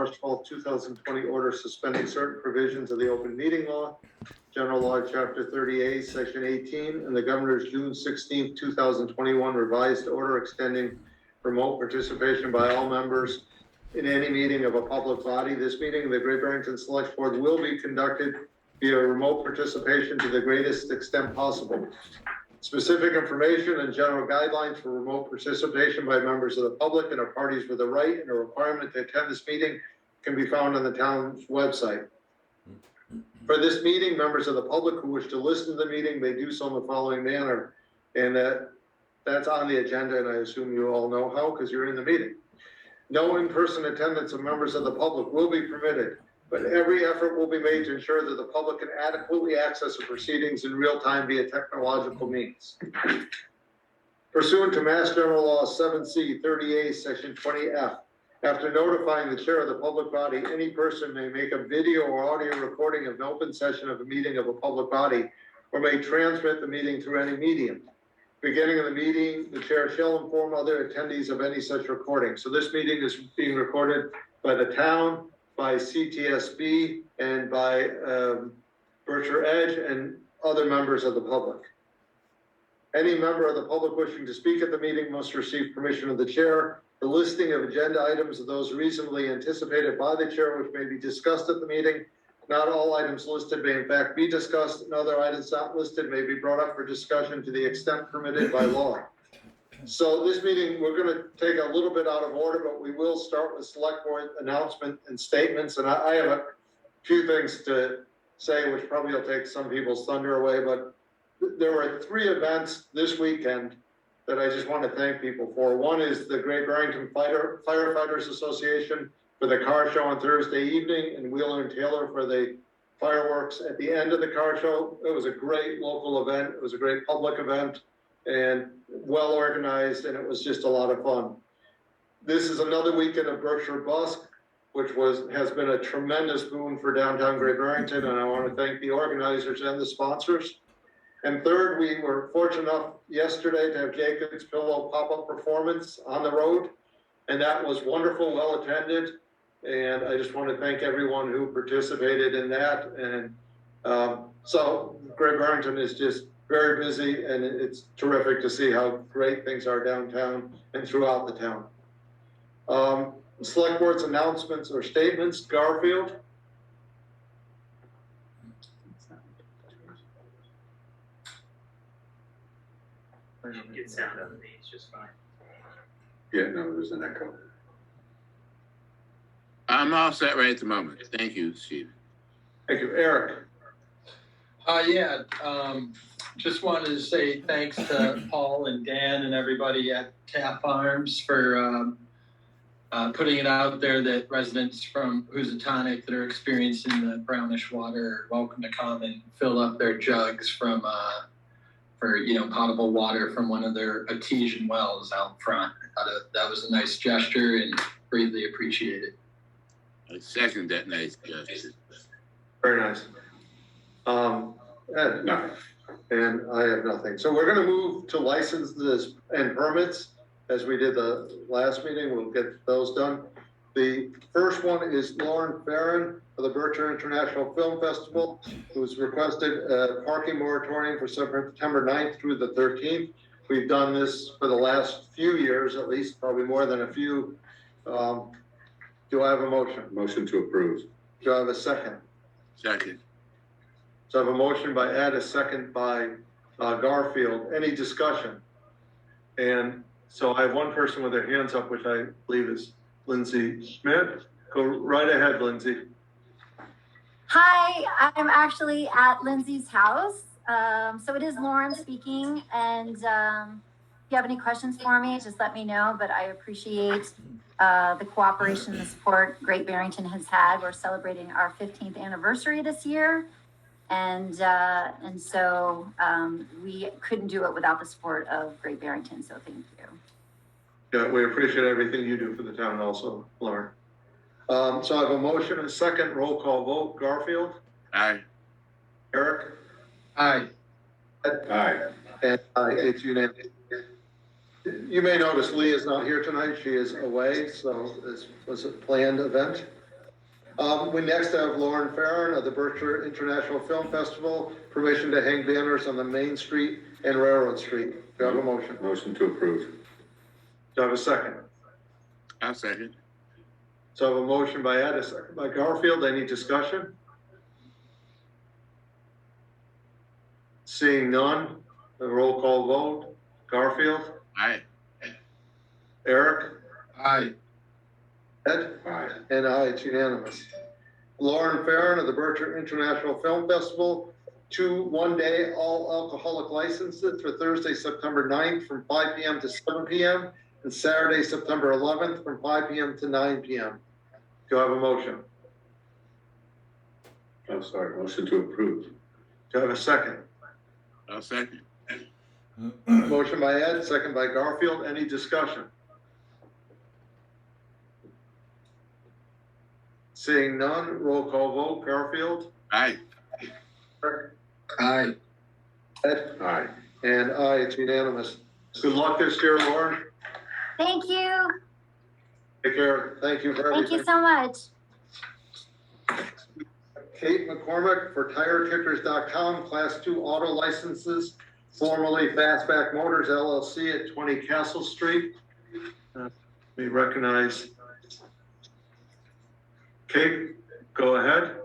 March 12, 2020 order suspending certain provisions of the open meeting law, general law, chapter 38, section 18, and the governor's June 16, 2021 revised order extending remote participation by all members in any meeting of a public body. This meeting of the Great Barrington Select Board will be conducted via remote participation to the greatest extent possible. Specific information and general guidelines for remote participation by members of the public and are parties with a right and a requirement to attend this meeting can be found on the town's website. For this meeting, members of the public who wish to listen to the meeting may do so in the following manner. And that's on the agenda, and I assume you all know how because you're in the meeting. No in-person attendance of members of the public will be permitted, but every effort will be made to ensure that the public can adequately access the proceedings in real time via technological means. Pursuant to Mass General Law 7C 30A, Section 20F, after notifying the chair of the public body, any person may make a video or audio recording of an open session of a meeting of a public body or may transmit the meeting through any medium. Beginning of the meeting, the chair shall inform other attendees of any such recording. So this meeting is being recorded by the town, by CTSB, and by Berkshire Edge and other members of the public. Any member of the public wishing to speak at the meeting must receive permission of the chair. The listing of agenda items of those reasonably anticipated by the chair which may be discussed at the meeting. Not all items listed may in fact be discussed, and other items not listed may be brought up for discussion to the extent permitted by law. So this meeting, we're going to take a little bit out of order, but we will start with select board announcement and statements. And I have a few things to say, which probably will take some people's thunder away, but there were 3 events this weekend that I just want to thank people for. One is the Great Barrington Firefighters Association for the car show on Thursday evening, and Wheeler and Taylor for the fireworks at the end of the car show. It was a great local event. It was a great public event and well organized, and it was just a lot of fun. This is another weekend of Berkshire Busk, which has been a tremendous boon for downtown Great Barrington, and I want to thank the organizers and the sponsors. And third, we were fortunate enough yesterday to have Jacob's Pillow pop-up performance on the road, and that was wonderful, well attended. And I just want to thank everyone who participated in that. And so Great Barrington is just very busy, and it's terrific to see how great things are downtown and throughout the town. Select board's announcements or statements. Garfield. Get sound out of me, it's just fine. Yeah, no, there's an echo. I'm all set right at the moment. Thank you, Steve. Thank you. Eric. Just wanted to say thanks to Paul and Dan and everybody at Tap Farms for putting it out there that residents from Housatonic that are experiencing the brownish water are welcome to come and fill up their jugs from for potable water from one of their artesian wells out front. I thought that was a nice gesture and greatly appreciated. I second that nice gesture. Very nice. Ed, No. and I have nothing. So we're going to move to licenses and permits as we did the last meeting. We'll get those done. The first one is Lauren Farron of the Berkshire International Film Festival, who's requested a parking moratorium for September 9th through the 13th. We've done this for the last few years, at least, probably more than a few. Do I have a motion? Motion to approve. Do I have a second? Second. So I have a motion by Ed, a second by Garfield. Any discussion? And so I have one person with their hands up, which I believe is Lindsay Schmidt. Go right ahead, Lindsay. Hi, I'm actually at Lindsay's house. So it is Lauren speaking, and if you have any questions for me, just let me know, but I appreciate the cooperation and the support Great Barrington has had. We're celebrating our 15th anniversary this year, and so we couldn't do it without the support of Great Barrington, so thank you. Yeah, we appreciate everything you do for the town also, Lauren. So I have a motion and a second. Roll call vote. Garfield? Aye. Eric? Aye. Aye. And it's unanimous. You may notice Lee is not here tonight. She is away, so this was a planned event. We next have Lauren Farren of the Berkshire International Film Festival, permission to hang banners on the Main Street and Railroad Street. Do I have a motion? Motion to approve. Do I have a second? I'll second. So I have a motion by Ed, a second by Garfield. Any discussion? Seeing none, a roll call vote. Garfield, Aye. Eric, Aye. Ed, Aye. and I, it's unanimous. Lauren Farren of the Berkshire International Film Festival, 2 one-day all alcoholic licenses for Thursday, September 9th from 5 PM to 7 PM and Saturday, September 11th from 5 PM to 9 PM. Do I have a motion? Oh, sorry, motion to approve. Do I have a second? I'll second. Motion by Ed, second by Garfield. Any discussion? Seeing none, roll call vote. Garfield, Aye. Aye. Ed, Aye. and I, it's unanimous. Good luck this year, Lauren. Thank you. Take care. Thank you for Thank everything. you so much. Kate McCormick for TireKickers.com, Class 2 auto licenses, formerly Fastback Motors LLC at 20 Castle Street. We recognize Kate, go ahead.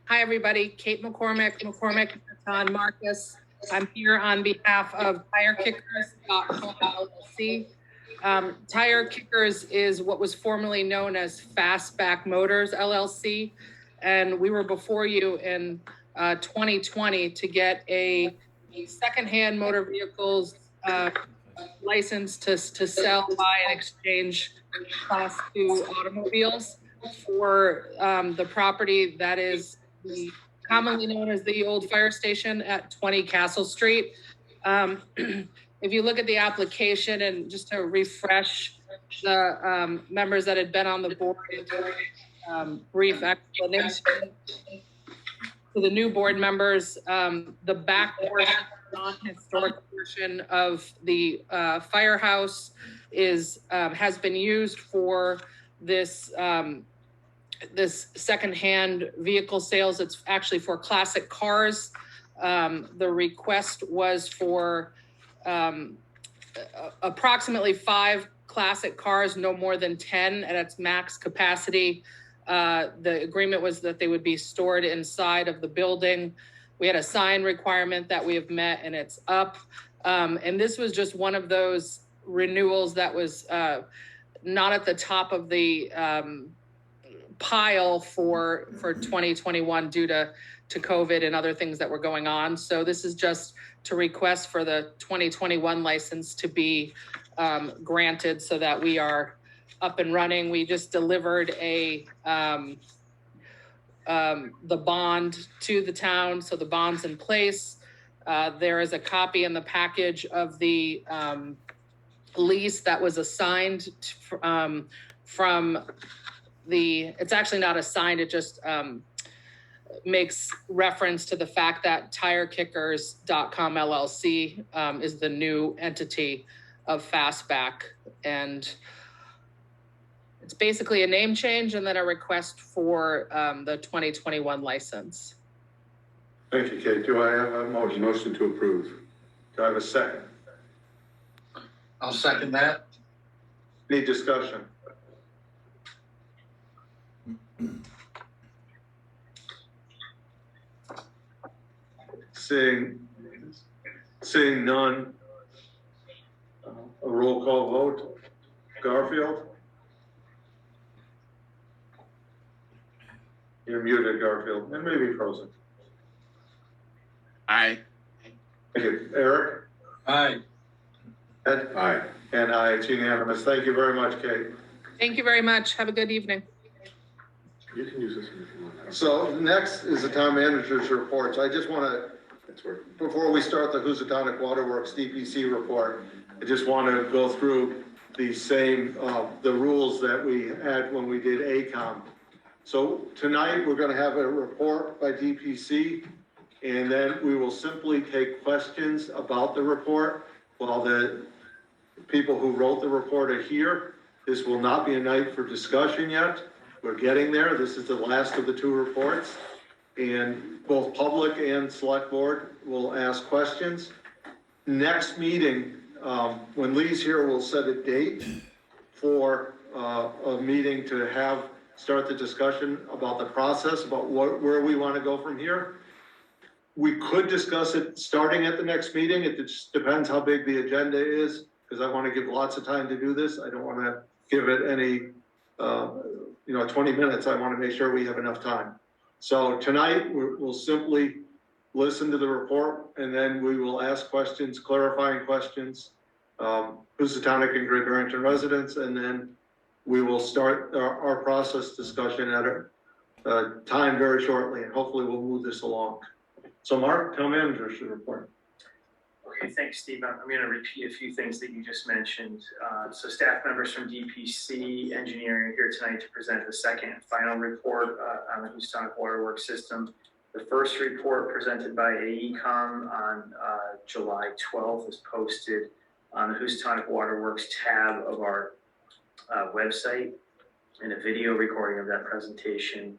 Hi, everybody. Kate McCormick, Baton Marcus. I'm here on behalf of TireKickers.com LLC. Tire Kickers is what was formerly known as Fastback Motors LLC. And we were before you in 2020 to get a secondhand motor vehicles license to sell, buy, and exchange Class 2 automobiles for the property that is commonly known as the old fire station at 20 Castle Street. If you look at the application, and just to refresh the members that had been on the board, brief explanation to the new board members, the back portion, non-historic portion of the firehouse is has been used for this this secondhand vehicle sales. It's actually for classic cars. The request was for approximately 5 classic cars, no more than 10 at its max capacity. The agreement was that they would be stored inside of the building. We had a sign requirement that we have met, and it's up. And this was just one of those renewals that was not at the top of the pile for 2021 due to COVID and other things that were going on. So this is just to request for the 2021 license to be granted so that we are up and running. We just delivered the bond to the town, so the bond's in place. There is a copy in the package of the lease that was assigned from it's actually not assigned, it just makes reference to the fact that TireKickers.com LLC is the new entity of Fastback. And it's basically a name change and then a request for the 2021 license. Thank you, Kate. Do I have a motion? Motion to approve. Do I have a second? I'll second that. Any discussion? Seeing none, a roll call vote. Garfield? You're muted, Garfield, and maybe frozen. Aye. Thank you. Eric? Aye. Ed? Aye. And I, it's unanimous. Thank you very much, Kate. Thank you very much. Have a good evening. You can use this one if you want. So next is the town manager's report. So I just want to, That's where. before we start the Housatonic Waterworks DPC report, I just want to go through the same, the rules that we had when we did ACOM. So tonight, we're going to have a report by DPC, and then we will simply take questions about the report while the people who wrote the report are here. This will not be a night for discussion yet. We're getting there. This is the last of the two reports. And both public and select board will ask questions. Next meeting, when Lee's here, we'll set a date for a meeting to start the discussion about the process, about where we want to go from here. We could discuss it starting at the next meeting. It just depends how big the agenda is, because I want to give lots of time to do this. I don't want to give it any, 20 minutes. I want to make sure we have enough time. So tonight, we'll simply listen to the report, and then we will ask questions, clarifying questions, Housatonic and Great Barrington residents, and then we will start our process discussion at a time very shortly, and hopefully we'll move this along. So Mark, town manager should report. Okay, thanks, Steve. I'm going to repeat a few things that you just mentioned. So staff members from DPC Engineering are here tonight to present the second and final report on the Housatonic Waterworks system. The first report presented by AECom on July 12th is posted on the Housatonic Waterworks tab of our website, and a video recording of that presentation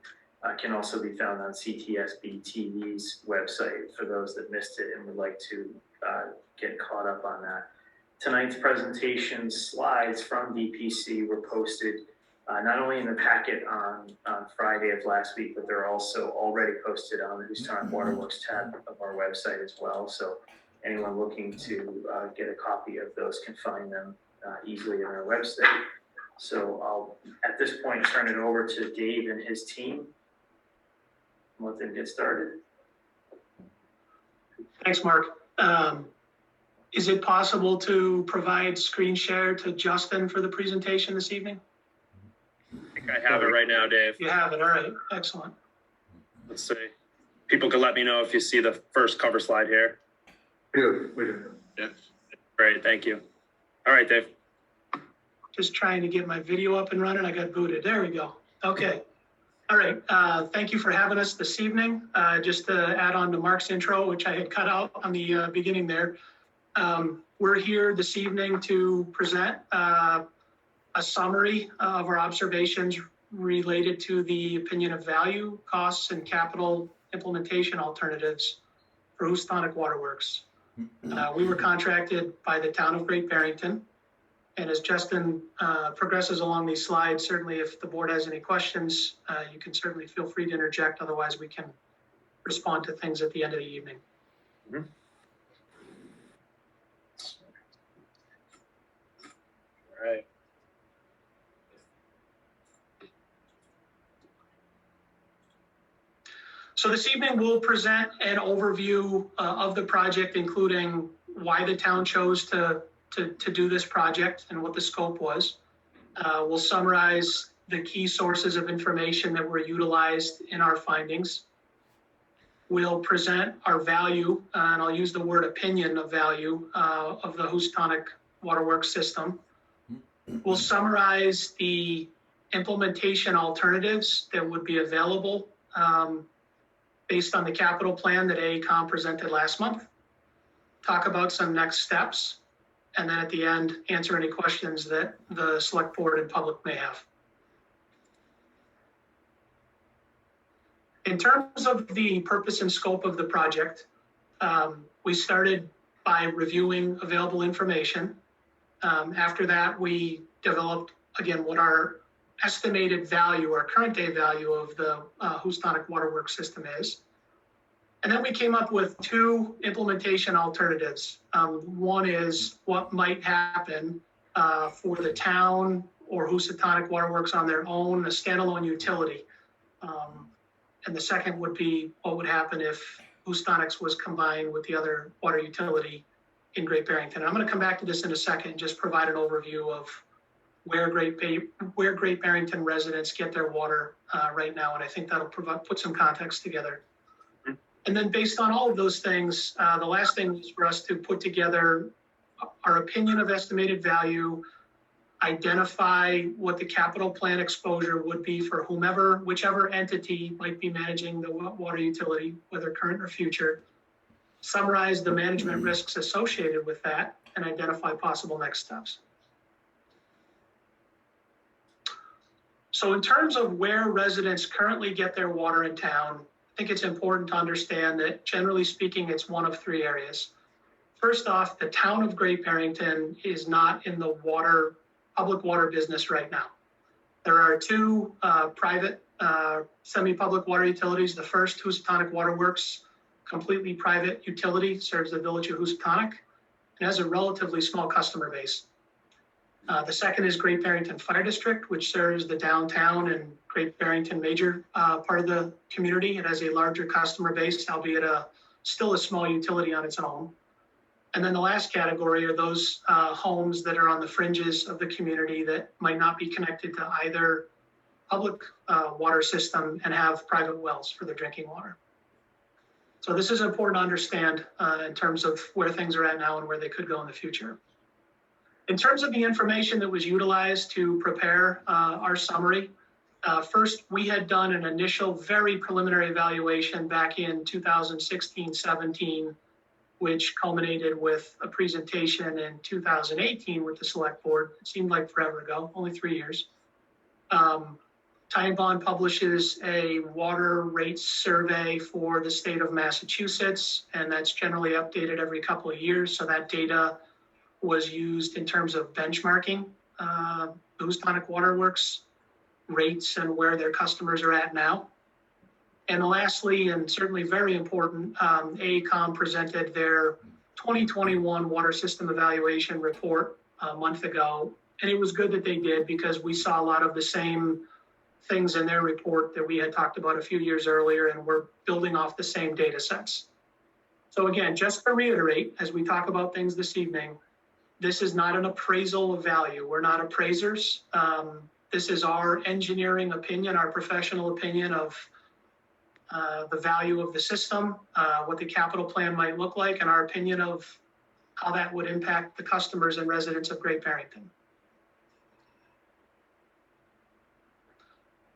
can also be found on CTSB TV's website for those that missed it and would like to get caught up on that. Tonight's presentation slides from DPC were posted not only in the packet on Friday of last week, but they're also already posted on the Housatonic Waterworks tab of our website as well. So anyone looking to get a copy of those can find them easily on our website. So I'll, at this point, turn it over to Dave and his team and let them get started. Thanks, Mark. Is it possible to provide screen share to Justin for the presentation this evening? I think I have it right now, Dave. You have it, all right, excellent. Let's see. People can let me know if you see the first cover slide here. We do. Yes. Great, thank you. All right, Dave. Just trying to get my video up and running. I got booted. There we go. Okay. All right. Thank you for having us this evening. Just to add on to Mark's intro, which I had cut out on the beginning there. We're here this evening to present a summary of our observations related to the opinion of value, costs, and capital implementation alternatives for Housatonic Waterworks. We were contracted by the town of Great Barrington. And as Justin progresses along these slides, certainly if the board has any questions, you can certainly feel free to interject. Otherwise, we can respond to things at the end of the evening. Mm-hmm. All right. So this evening, we'll present an overview of the project, including why the town chose to do this project and what the scope was. We'll summarize the key sources of information that were utilized in our findings. We'll present our value, and I'll use the word opinion of value of the Housatonic Waterworks system. We'll summarize the implementation alternatives that would be available based on the capital plan that AECom presented last month. Talk about some next steps. And then at the end, answer any questions that the select board and public may have. In terms of the purpose and scope of the project, we started by reviewing available information. After that, we developed, again, what our estimated value, our current day value of the Housatonic Waterworks system is. And then we came up with two implementation alternatives. One is what might happen for the town or Housatonic Waterworks on their own, a standalone utility. And the second would be what would happen if Housatonic was combined with the other water utility in Great Barrington. And I'm going to come back to this in a second and just provide an overview of where Great Barrington residents get their water right now. And I think that'll put some context together. And then based on all of those things, the last thing was for us to put together our opinion of estimated value, identify what the capital plan exposure would be for whichever entity might be managing the water utility, whether current or future, summarize the management risks associated with that, and identify possible next steps. So in terms of where residents currently get their water in town, I think it's important to understand that generally speaking, it's one of three areas. First off, the town of Great Barrington is not in the public water business right now. There are two private semi-public water utilities. The first, Housatonic Water Works, completely private utility, serves the village of Housatonic and has a relatively small customer base. The second is Great Barrington Fire District, which serves the downtown and Great Barrington major part of the community. It has a larger customer base, albeit still a small utility on its own. And then the last category are those homes that are on the fringes of the community that might not be connected to either public water system and have private wells for their drinking water. So this is important to understand in terms of where things are at now and where they could go in the future. In terms of the information that was utilized to prepare our summary, first, we had done an initial very preliminary evaluation back in 2016-17, which culminated with a presentation in 2018 with the select board. It seemed like forever ago, only 3 years. Ty and Bond publishes a water rates survey for the state of Massachusetts, and that's generally updated every couple of years. So that data was used in terms of benchmarking the Housatonic Water Works rates and where their customers are at now. And lastly, and certainly very important, AECOM presented their 2021 water system evaluation report a month ago. And it was good that they did, because we saw a lot of the same things in their report that we had talked about a few years earlier, and we're building off the same data sets. So again, just to reiterate, as we talk about things this evening, this is not an appraisal of value. We're not appraisers. This is our engineering opinion, our professional opinion of the value of the system, what the capital plan might look like, and our opinion of how that would impact the customers and residents of Great Barrington.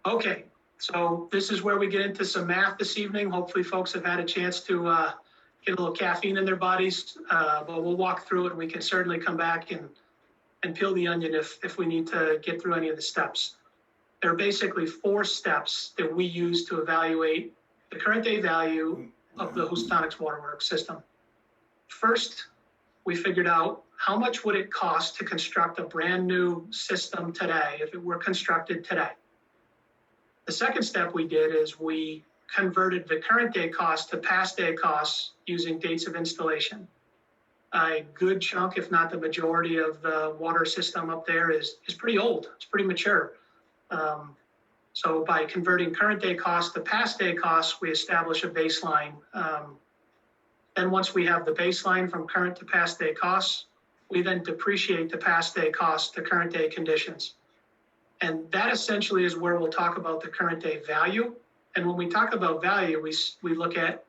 Okay, so this is where we get into some math this evening. Hopefully folks have had a chance to get a little caffeine in their bodies, but we'll walk through it, and we can certainly come back and peel the onion if we need to get through any of the steps. There are basically 4 steps that we use to evaluate the current day value of the Housatonic Waterworks system. First, we figured out how much would it cost to construct a brand new system today if it were constructed today. The second step we did is we converted the current day cost to past day costs using dates of installation. A good chunk, if not the majority, of the water system up there is pretty old. It's pretty mature. So by converting current day costs to past day costs, we establish a baseline. Then once we have the baseline from current to past day costs, we then depreciate the past day costs to current day conditions. And that essentially is where we'll talk about the current day value. And when we talk about value, we look at,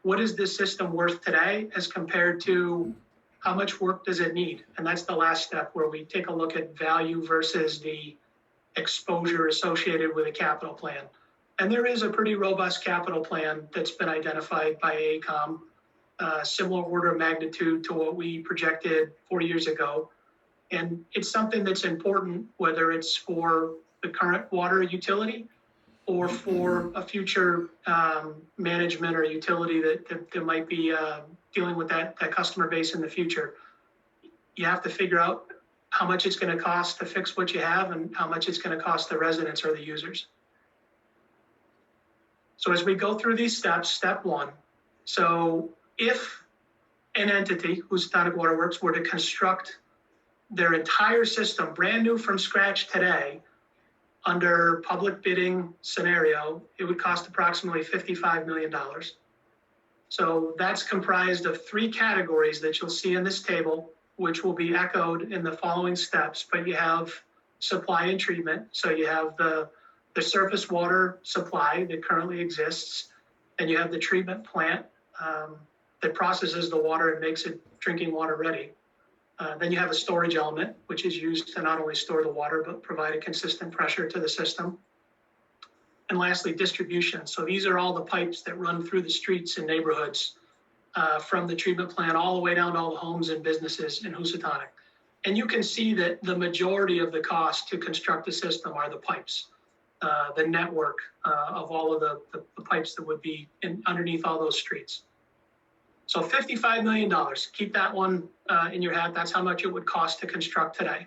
what is this system worth today as compared to how much work does it need? And that's the last step, where we take a look at value versus the exposure associated with a capital plan. And there is a pretty robust capital plan that's been identified by AECOM, similar order of magnitude to what we projected 4 years ago. And it's something that's important, whether it's for the current water utility or for a future management or utility that might be dealing with that customer base in the future. You have to figure out how much it's going to cost to fix what you have and how much it's going to cost the residents or the users. So as we go through these steps, step 1, so if an entity, Housatonic Waterworks, were to construct their entire system brand new from scratch today, under public bidding scenario, it would cost approximately $55 million. So that's comprised of 3 categories that you'll see in this table, which will be echoed in the following steps. But you have supply and treatment. So you have the surface water supply that currently exists, and you have the treatment plant that processes the water and makes it drinking water ready. Then you have a storage element, which is used to not only store the water, but provide a consistent pressure to the system. And lastly, distribution. So these are all the pipes that run through the streets and neighborhoods from the treatment plant all the way down to all the homes and businesses in Housatonic. And you can see that the majority of the cost to construct the system are the pipes, the network of all of the pipes that would be underneath all those streets. So $55 million, keep that one in your head. That's how much it would cost to construct today.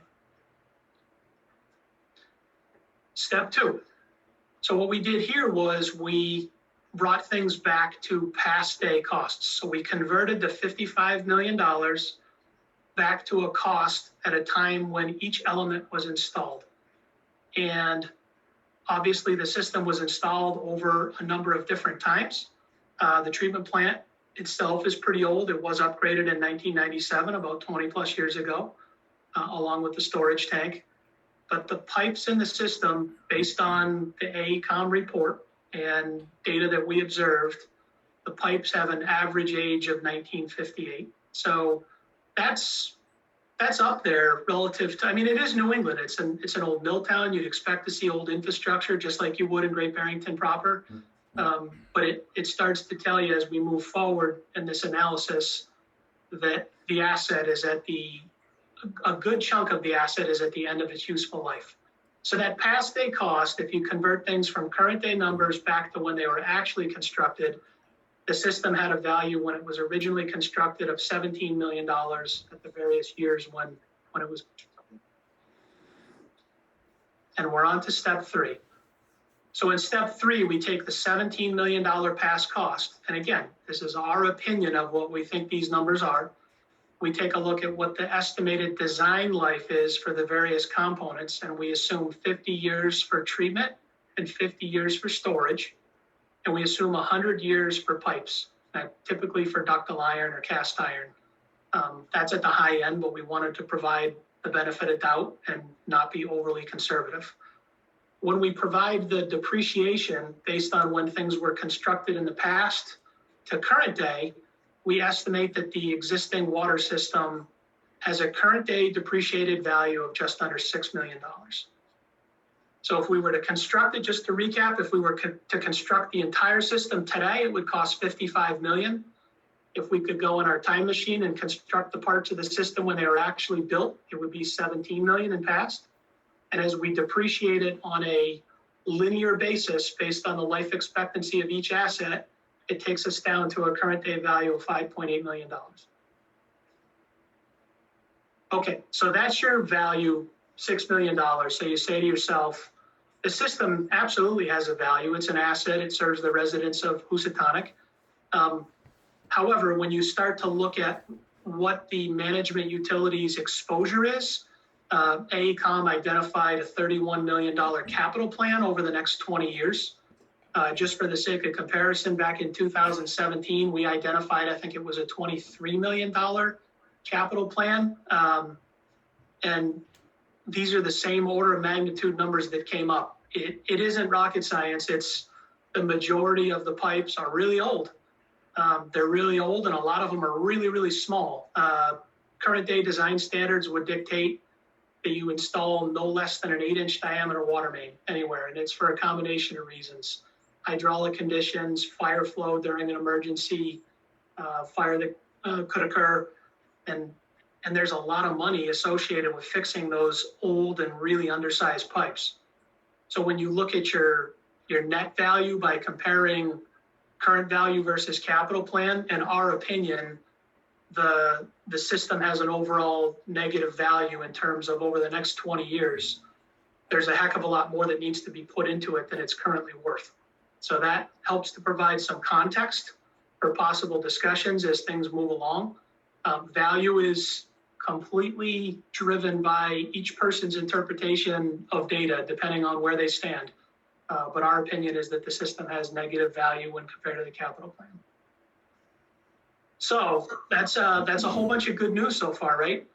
Step two. So what we did here was we brought things back to past day costs. So we converted the $55 million back to a cost at a time when each element was installed. And obviously the system was installed over a number of different times. The treatment plant itself is pretty old. It was upgraded in 1997, about 20 plus years ago, along with the storage tank. But the pipes in the system, based on the AECOM report and data that we observed, the pipes have an average age of 1958. So that's up there relative to, I mean, it is New England. It's an old mill town. You'd expect to see old infrastructure just like you would in Great Barrington proper. But it starts to tell you as we move forward in this analysis that the asset is a good chunk of the asset is at the end of its useful life. So that past day cost, if you convert things from current day numbers back to when they were actually constructed, the system had a value when it was originally constructed of $17 million at the various years when it was constructed. And we're on to step three. So in step three, we take the $17 million past cost. And again, this is our opinion of what we think these numbers are. We take a look at what the estimated design life is for the various components, and we assume 50 years for treatment and 50 years for storage. And we assume 100 years for pipes, typically for ductile iron or cast iron. That's at the high end, but we wanted to provide the benefit of doubt and not be overly conservative. When we provide the depreciation based on when things were constructed in the past to current day, we estimate that the existing water system has a current day depreciated value of just under $6 million. So if we were to construct it, just to recap, if we were to construct the entire system today, it would cost $55 million. If we could go in our time machine and construct the parts of the system when they were actually built, it would be $17 million in past. And as we depreciate it on a linear basis based on the life expectancy of each asset, it takes us down to a current day value of $5.8 million. Okay, so that's your value, $6 million. So you say to yourself, the system absolutely has a value. It's an asset. It serves the residents of Housatonic. However, when you start to look at what the management utilities exposure is, AECOM identified a $31 million capital plan over the next 20 years. Just for the sake of comparison, back in 2017, we identified, I think it was a $23 million capital plan. And these are the same order of magnitude numbers that came up. It isn't rocket science. It's the majority of the pipes are really old. They're really old, and a lot of them are really, really small. Current day design standards would dictate that you install no less than an 8-inch diameter water main anywhere, and it's for a combination of reasons. Hydraulic conditions, fire flow during an emergency, fire that could occur, and there's a lot of money associated with fixing those old and really undersized pipes. So when you look at your net value by comparing current value versus capital plan, in our opinion, the system has an overall negative value in terms of over the next 20 years. There's a heck of a lot more that needs to be put into it than it's currently worth. So that helps to provide some context for possible discussions as things move along. Value is completely driven by each person's interpretation of data, depending on where they stand. But our opinion is that the system has negative value when compared to the capital plan. So that's a whole bunch of good news so far, right?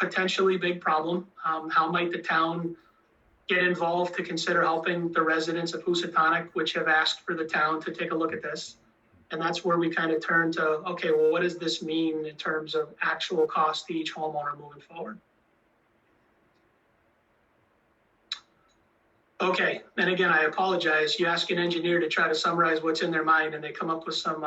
Potentially big problem. How might the town get involved to consider helping the residents of Housatonic, which have asked for the town to take a look at this? And that's where we kind of turn to, okay, well, what does this mean in terms of actual cost to each homeowner moving forward? Okay, and again, I apologize. You ask an engineer to try to summarize what's in their mind and they come up with some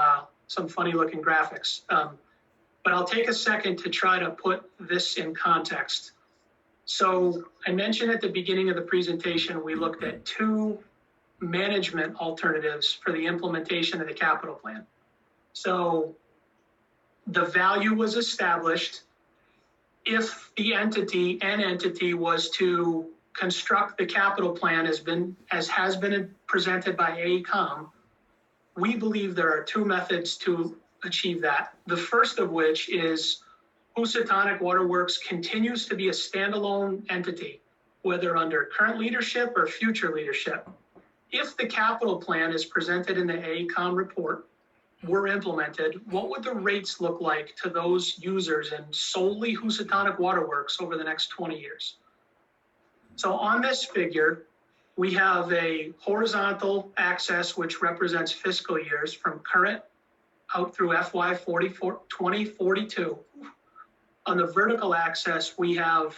some funny looking graphics. But I'll take a second to try to put this in context. So I mentioned at the beginning of the presentation, we looked at two management alternatives for the implementation of the capital plan. So the value was established if the entity was to construct the capital plan as has been presented by AECom. We believe there are two methods to achieve that. The first of which is Housatonic Waterworks continues to be a standalone entity, whether under current leadership or future leadership. If the capital plan is presented in the AECom report were implemented, what would the rates look like to those users in solely Housatonic Waterworks over the next 20 years? So on this figure, we have a horizontal axis which represents fiscal years from current out through FY 2042. On the vertical axis, we have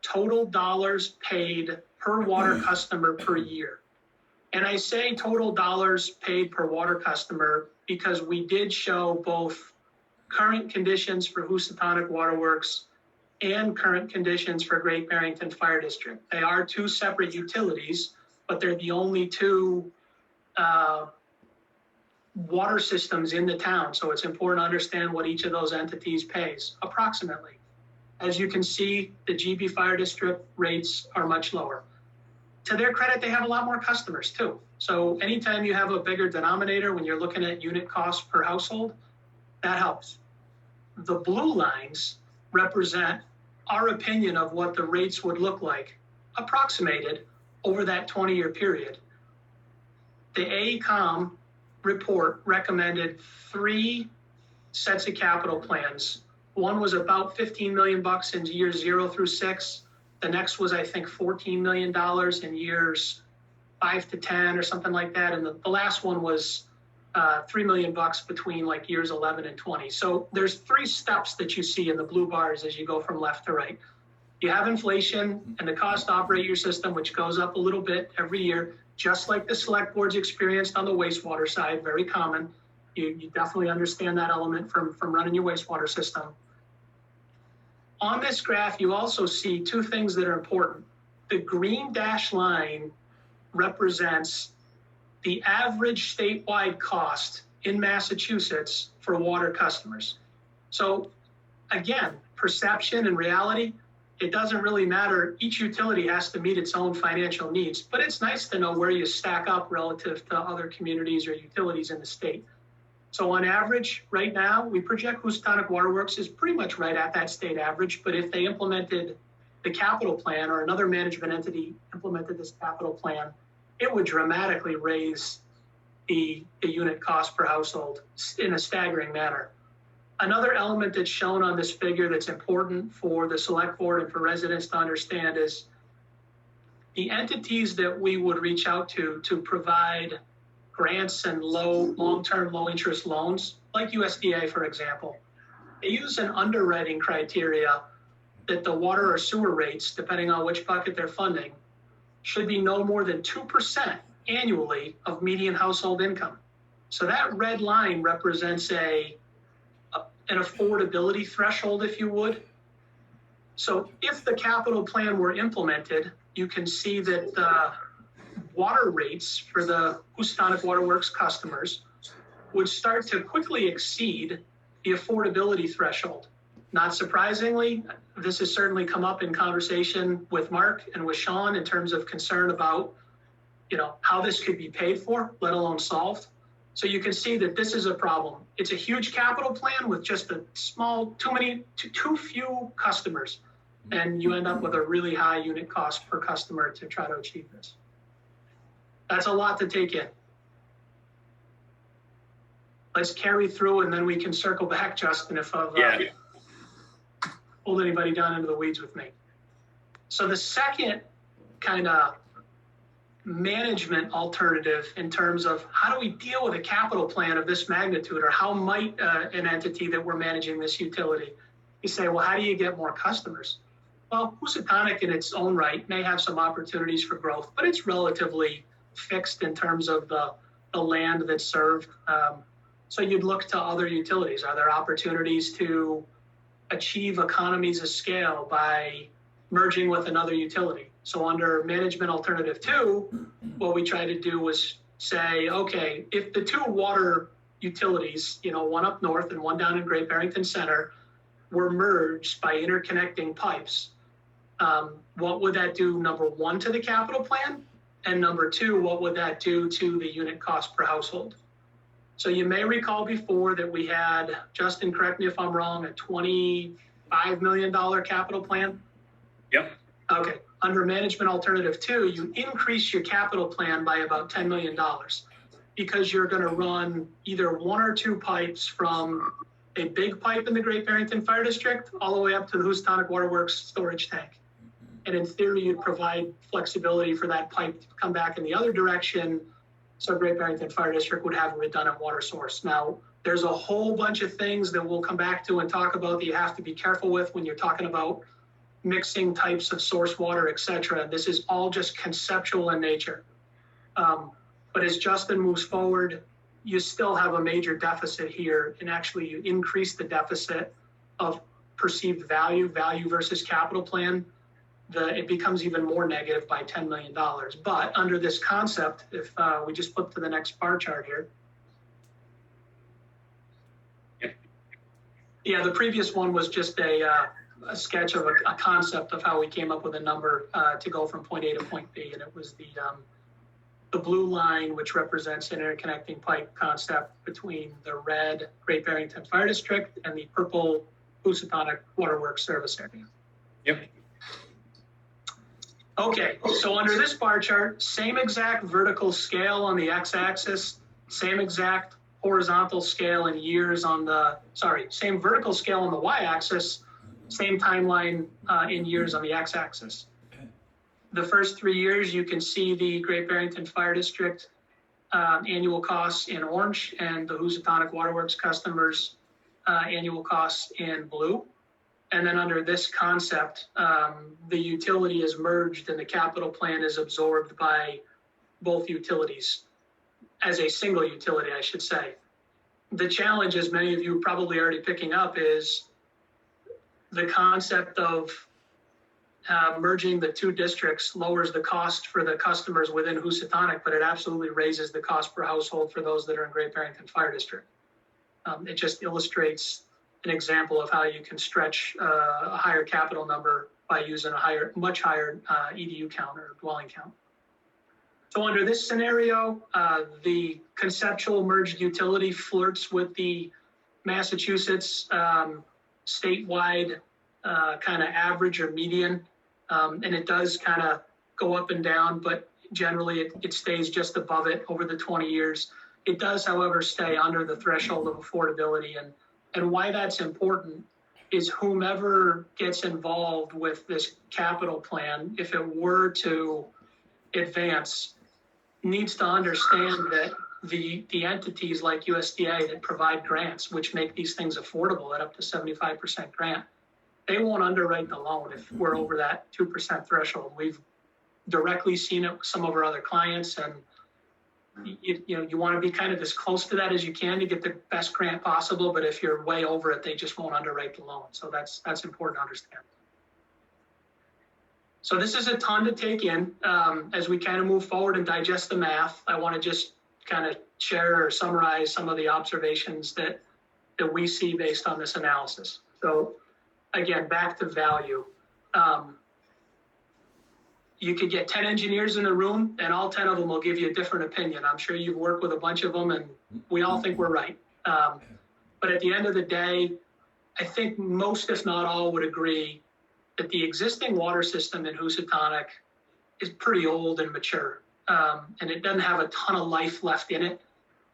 total dollars paid per water customer per year. And I say total dollars paid per water customer because we did show both current conditions for Housatonic Waterworks and current conditions for Great Barrington Fire District. They are two separate utilities, but they're the only two water systems in the town. So it's important to understand what each of those entities pays approximately. As you can see, the GB Fire District rates are much lower. To their credit, they have a lot more customers too. So anytime you have a bigger denominator when you're looking at unit costs per household, that helps. The blue lines represent our opinion of what the rates would look like, approximated over that 20-year period. The AECom report recommended 3 sets of capital plans. One was about $15 million in years 0 through 6. The next was, I think, $14 million in years 5 to 10 or something like that. And the last one was $3 million between like years 11 and 20. So there's 3 steps that you see in the blue bars as you go from left to right. You have inflation and the cost to operate your system, which goes up a little bit every year, just like the select boards experienced on the wastewater side, very common. You definitely understand that element from running your wastewater system. On this graph, you also see 2 things that are important. The green dashed line represents the average statewide cost in Massachusetts for water customers. So again, perception and reality, it doesn't really matter. Each utility has to meet its own financial needs, but it's nice to know where you stack up relative to other communities or utilities in the state. So on average, right now, we project Housatonic Waterworks is pretty much right at that state average, but if they implemented the capital plan or another management entity implemented this capital plan, it would dramatically raise the unit cost per household in a staggering manner. Another element that's shown on this figure that's important for the select board and for residents to understand is the entities that we would reach out to provide grants and long-term low-interest loans, like USDA, for example. They use an underwriting criteria that the water or sewer rates, depending on which bucket they're funding, should be no more than 2% annually of median household income. So that red line represents an affordability threshold, if you would. So if the capital plan were implemented, you can see that the water rates for the Housatonic Waterworks customers would start to quickly exceed the affordability threshold. Not surprisingly, this has certainly come up in conversation with Mark and with Sean in terms of concern about, how this could be paid for, let alone solved. So you can see that this is a problem. It's a huge capital plan with just a small, too few customers. And you end up with a really high unit cost per customer to try to achieve this. That's a lot to take in. Let's carry through and then we can circle back, Justin, if I've pulled anybody down into the weeds with me. So the second kind of management alternative in terms of how do we deal with a capital plan of this magnitude, or how might an entity that we're managing this utility, you say, well, how do you get more customers? Well, Housatonic in its own right may have some opportunities for growth, but it's relatively fixed in terms of the land that's served. So you'd look to other utilities. Are there opportunities to achieve economies of scale by merging with another utility? So under management alternative 2, what we tried to do was say, okay, if the 2 water utilities, one up north and one down in Great Barrington Center, were merged by interconnecting pipes, what would that do, number 1, to the capital plan? And number 2, what would that do to the unit cost per household? So you may recall before that we had, Justin, correct me if I'm wrong, a $25 million capital plan? Yep. Okay, under management alternative 2, you increase your capital plan by about $10 million because you're gonna run either 1 or 2 pipes from a big pipe in the Great Barrington Fire District all the way up to the Housatonic Waterworks storage tank. And in theory, you'd provide flexibility for that pipe to come back in the other direction, so Great Barrington Fire District would have a redundant water source. Now, there's a whole bunch of things that we'll come back to and talk about that you have to be careful with when you're talking about mixing types of source water, et cetera. This is all just conceptual in nature. But as Justin moves forward, you still have a major deficit here, and actually you increase the deficit of perceived value versus capital plan. It becomes even more negative by $10 million. But under this concept, if we just flip to the next bar chart here. Yeah, the previous one was just a sketch of a concept of how we came up with a number to go from point A to point B. And it was the blue line, which represents an interconnecting pipe concept between the red Great Barrington Fire District and the purple Housatonic Waterworks service area. Yep. Okay, so under this bar chart, same exact vertical scale on the x-axis, same exact horizontal scale in years on the, same vertical scale on the y-axis, same timeline in years on the x-axis. The first 3 years, you can see the Great Barrington Fire District annual costs in orange and the Housatonic Waterworks customers annual costs in blue. And then under this concept, the utility is merged and the capital plan is absorbed by both utilities as a single utility, I should say. The challenge, as many of you probably already picking up, is the concept of merging the 2 districts lowers the cost for the customers within Housatonic, but it absolutely raises the cost per household for those that are in Great Barrington Fire District. It just illustrates an example of how you can stretch a higher capital number by using a much higher EDU count or dwelling count. So under this scenario, the conceptual merged utility flirts with the Massachusetts statewide kind of average or median, and it does kind of go up and down, but generally it stays just above it over the 20 years. It does, however, stay under the threshold of affordability, and why that's important is whomever gets involved with this capital plan, if it were to advance, needs to understand that the entities like USDA that provide grants, which make these things affordable at up to 75% grant, they won't underwrite the loan if we're over that 2% threshold. We've directly seen it with some of our other clients, and you want to be kind of as close to that as you can to get the best grant possible, but if you're way over it, they just won't underwrite the loan. So that's important to understand. So this is a ton to take in. As we kind of move forward and digest the math, I want to just kind of share or summarize some of the observations that we see based on this analysis. So again, back to value. You could get 10 engineers in the room and all 10 of them will give you a different opinion. I'm sure you've worked with a bunch of them and we all think we're right. But at the end of the day, I think most, if not all, would agree that the existing water system in Housatonic is pretty old and mature. And it doesn't have a ton of life left in it,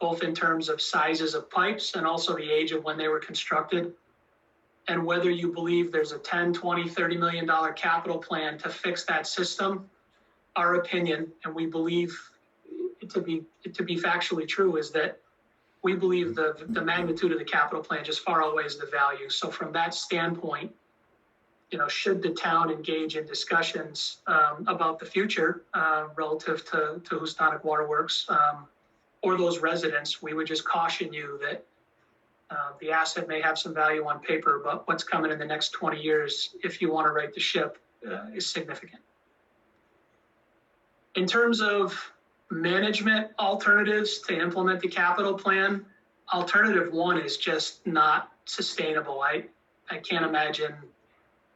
both in terms of sizes of pipes and also the age of when they were constructed. And whether you believe there's a $10, $20, $30 million capital plan to fix that system, our opinion, and we believe it to be factually true, is that we believe the magnitude of the capital plan just far outweighs the value. So from that standpoint, should the town engage in discussions about the future relative to Housatonic Waterworks, or those residents, we would just caution you that the asset may have some value on paper, but what's coming in the next 20 years, if you want to right the ship, is significant. In terms of management alternatives to implement the capital plan, alternative one is just not sustainable. I can't imagine.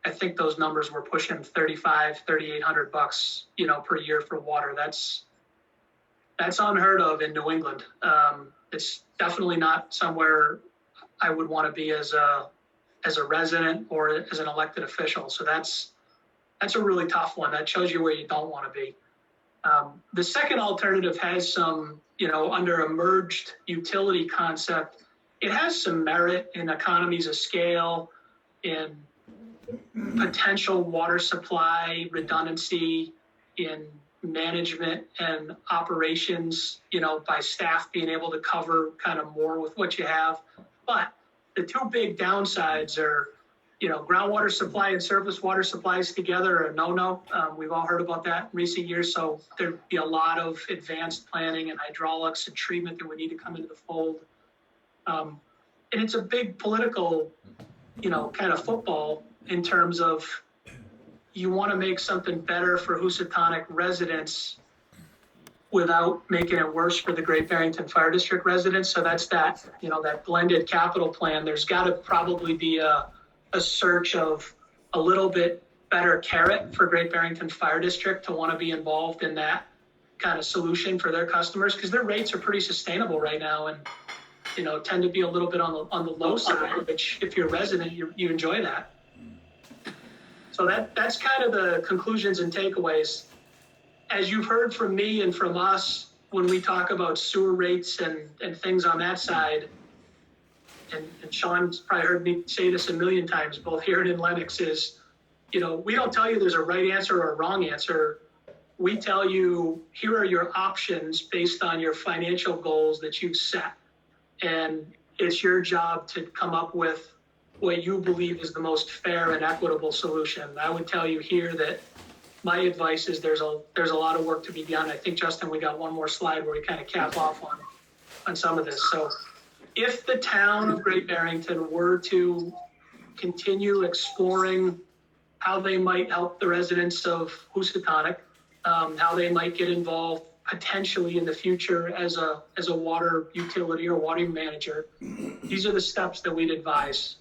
I think those numbers were pushing $3,800, per year for water. That's unheard of in New England. It's definitely not somewhere I would want to be as a resident or as an elected official. So that's a really tough one. That shows you where you don't want to be. The second alternative has some, under a merged utility concept, it has some merit in economies of scale, in potential water supply redundancy, in management and operations, by staff being able to cover kind of more with what you have. But the two big downsides are, groundwater supply and surface water supplies together are a no-no. We've all heard about that in recent years. So there'd be a lot of advanced planning and hydraulics and treatment that would need to come into the fold. And it's a big political, kind of football in terms of you want to make something better for Housatonic residents without making it worse for the Great Barrington Fire District residents. So that's that, that blended capital plan. There's got to probably be a search of a little bit better carrot for Great Barrington Fire District to want to be involved in that kind of solution for their customers, because their rates are pretty sustainable right now and, tend to be a little bit on the low side, which if you're a resident, you enjoy that. So that's kind of the conclusions and takeaways. As you've heard from me and from us, when we talk about sewer rates and things on that side, and Sean's probably heard me say this a million times, both here and in Lennox, is, we don't tell you there's a right answer or a wrong answer. We tell you, here are your options based on your financial goals that you've set. And it's your job to come up with what you believe is the most fair and equitable solution. I would tell you here that my advice is there's a lot of work to be done. I think, Justin, we got one more slide where we kind of cap off on some of this. So if the town of Great Barrington were to continue exploring how they might help the residents of Housatonic, how they might get involved potentially in the future as a water utility or water manager, these are the steps that we'd advise.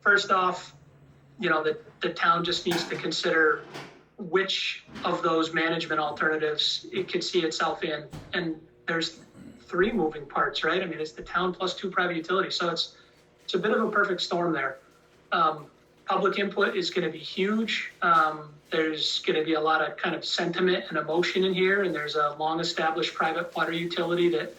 First off, the town just needs to consider which of those management alternatives it could see itself in. And there's 3 moving parts, right? I mean, it's the town plus 2 private utilities. So it's a bit of a perfect storm there. Public input is going to be huge. There's going to be a lot of kind of sentiment and emotion in here. And there's a long established private water utility that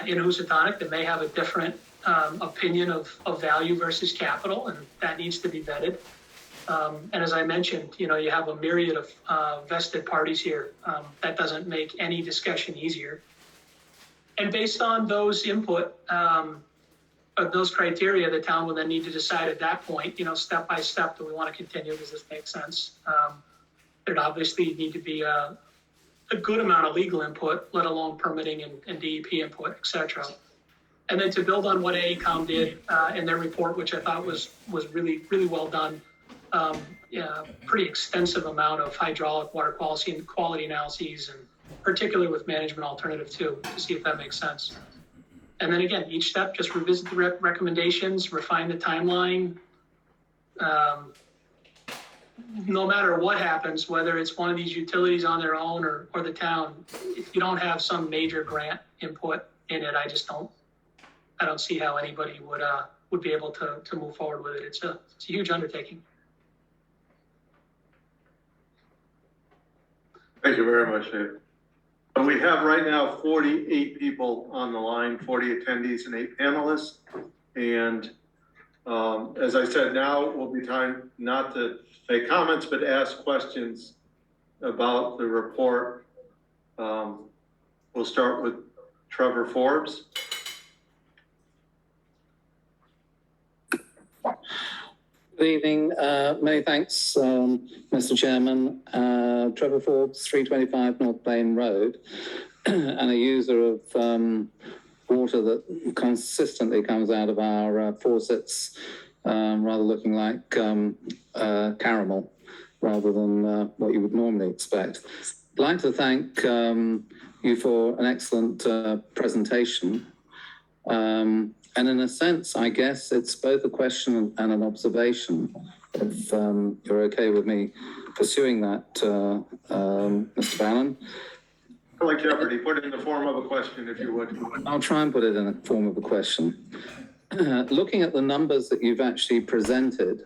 in Housatonic that may have a different opinion of value versus capital, and that needs to be vetted. And as I mentioned, you have a myriad of vested parties here. That doesn't make any discussion easier. And based on those input, of those criteria, the town will then need to decide at that point, step by step, do we want to continue? Does this make sense? There'd obviously need to be a good amount of legal input, let alone permitting and DEP input, et cetera. And then to build on what AECOM did in their report, which I thought was really, really well done, pretty extensive amount of hydraulic water quality analyses, and particularly with management alternative 2, to see if that makes sense. And then again, each step, just revisit the recommendations, refine the timeline. No matter what happens, whether it's one of these utilities on their own or the town, if you don't have some major grant input in it, I don't see how anybody would be able to move forward with it. It's a huge undertaking. Thank you very much, Dave. We have right now 48 people on the line, 40 attendees and 8 panelists. And as I said, now will be time not to make comments, but ask questions about the report. We'll start with Trevor Forbes. Good evening. Many thanks, Mr. Chairman. Trevor Forbes, 325 North Plain Road. and a user of water that consistently comes out of our faucets, rather looking like caramel rather than what you would normally expect. I'd like to thank you for an excellent presentation. And in a sense, I guess it's both a question and an observation, if you're okay with me pursuing that, Mr. Bannon. Like Jeopardy, put it in the form of a question, if you would. I'll try and put it in the form of a question. Looking at the numbers that you've actually presented,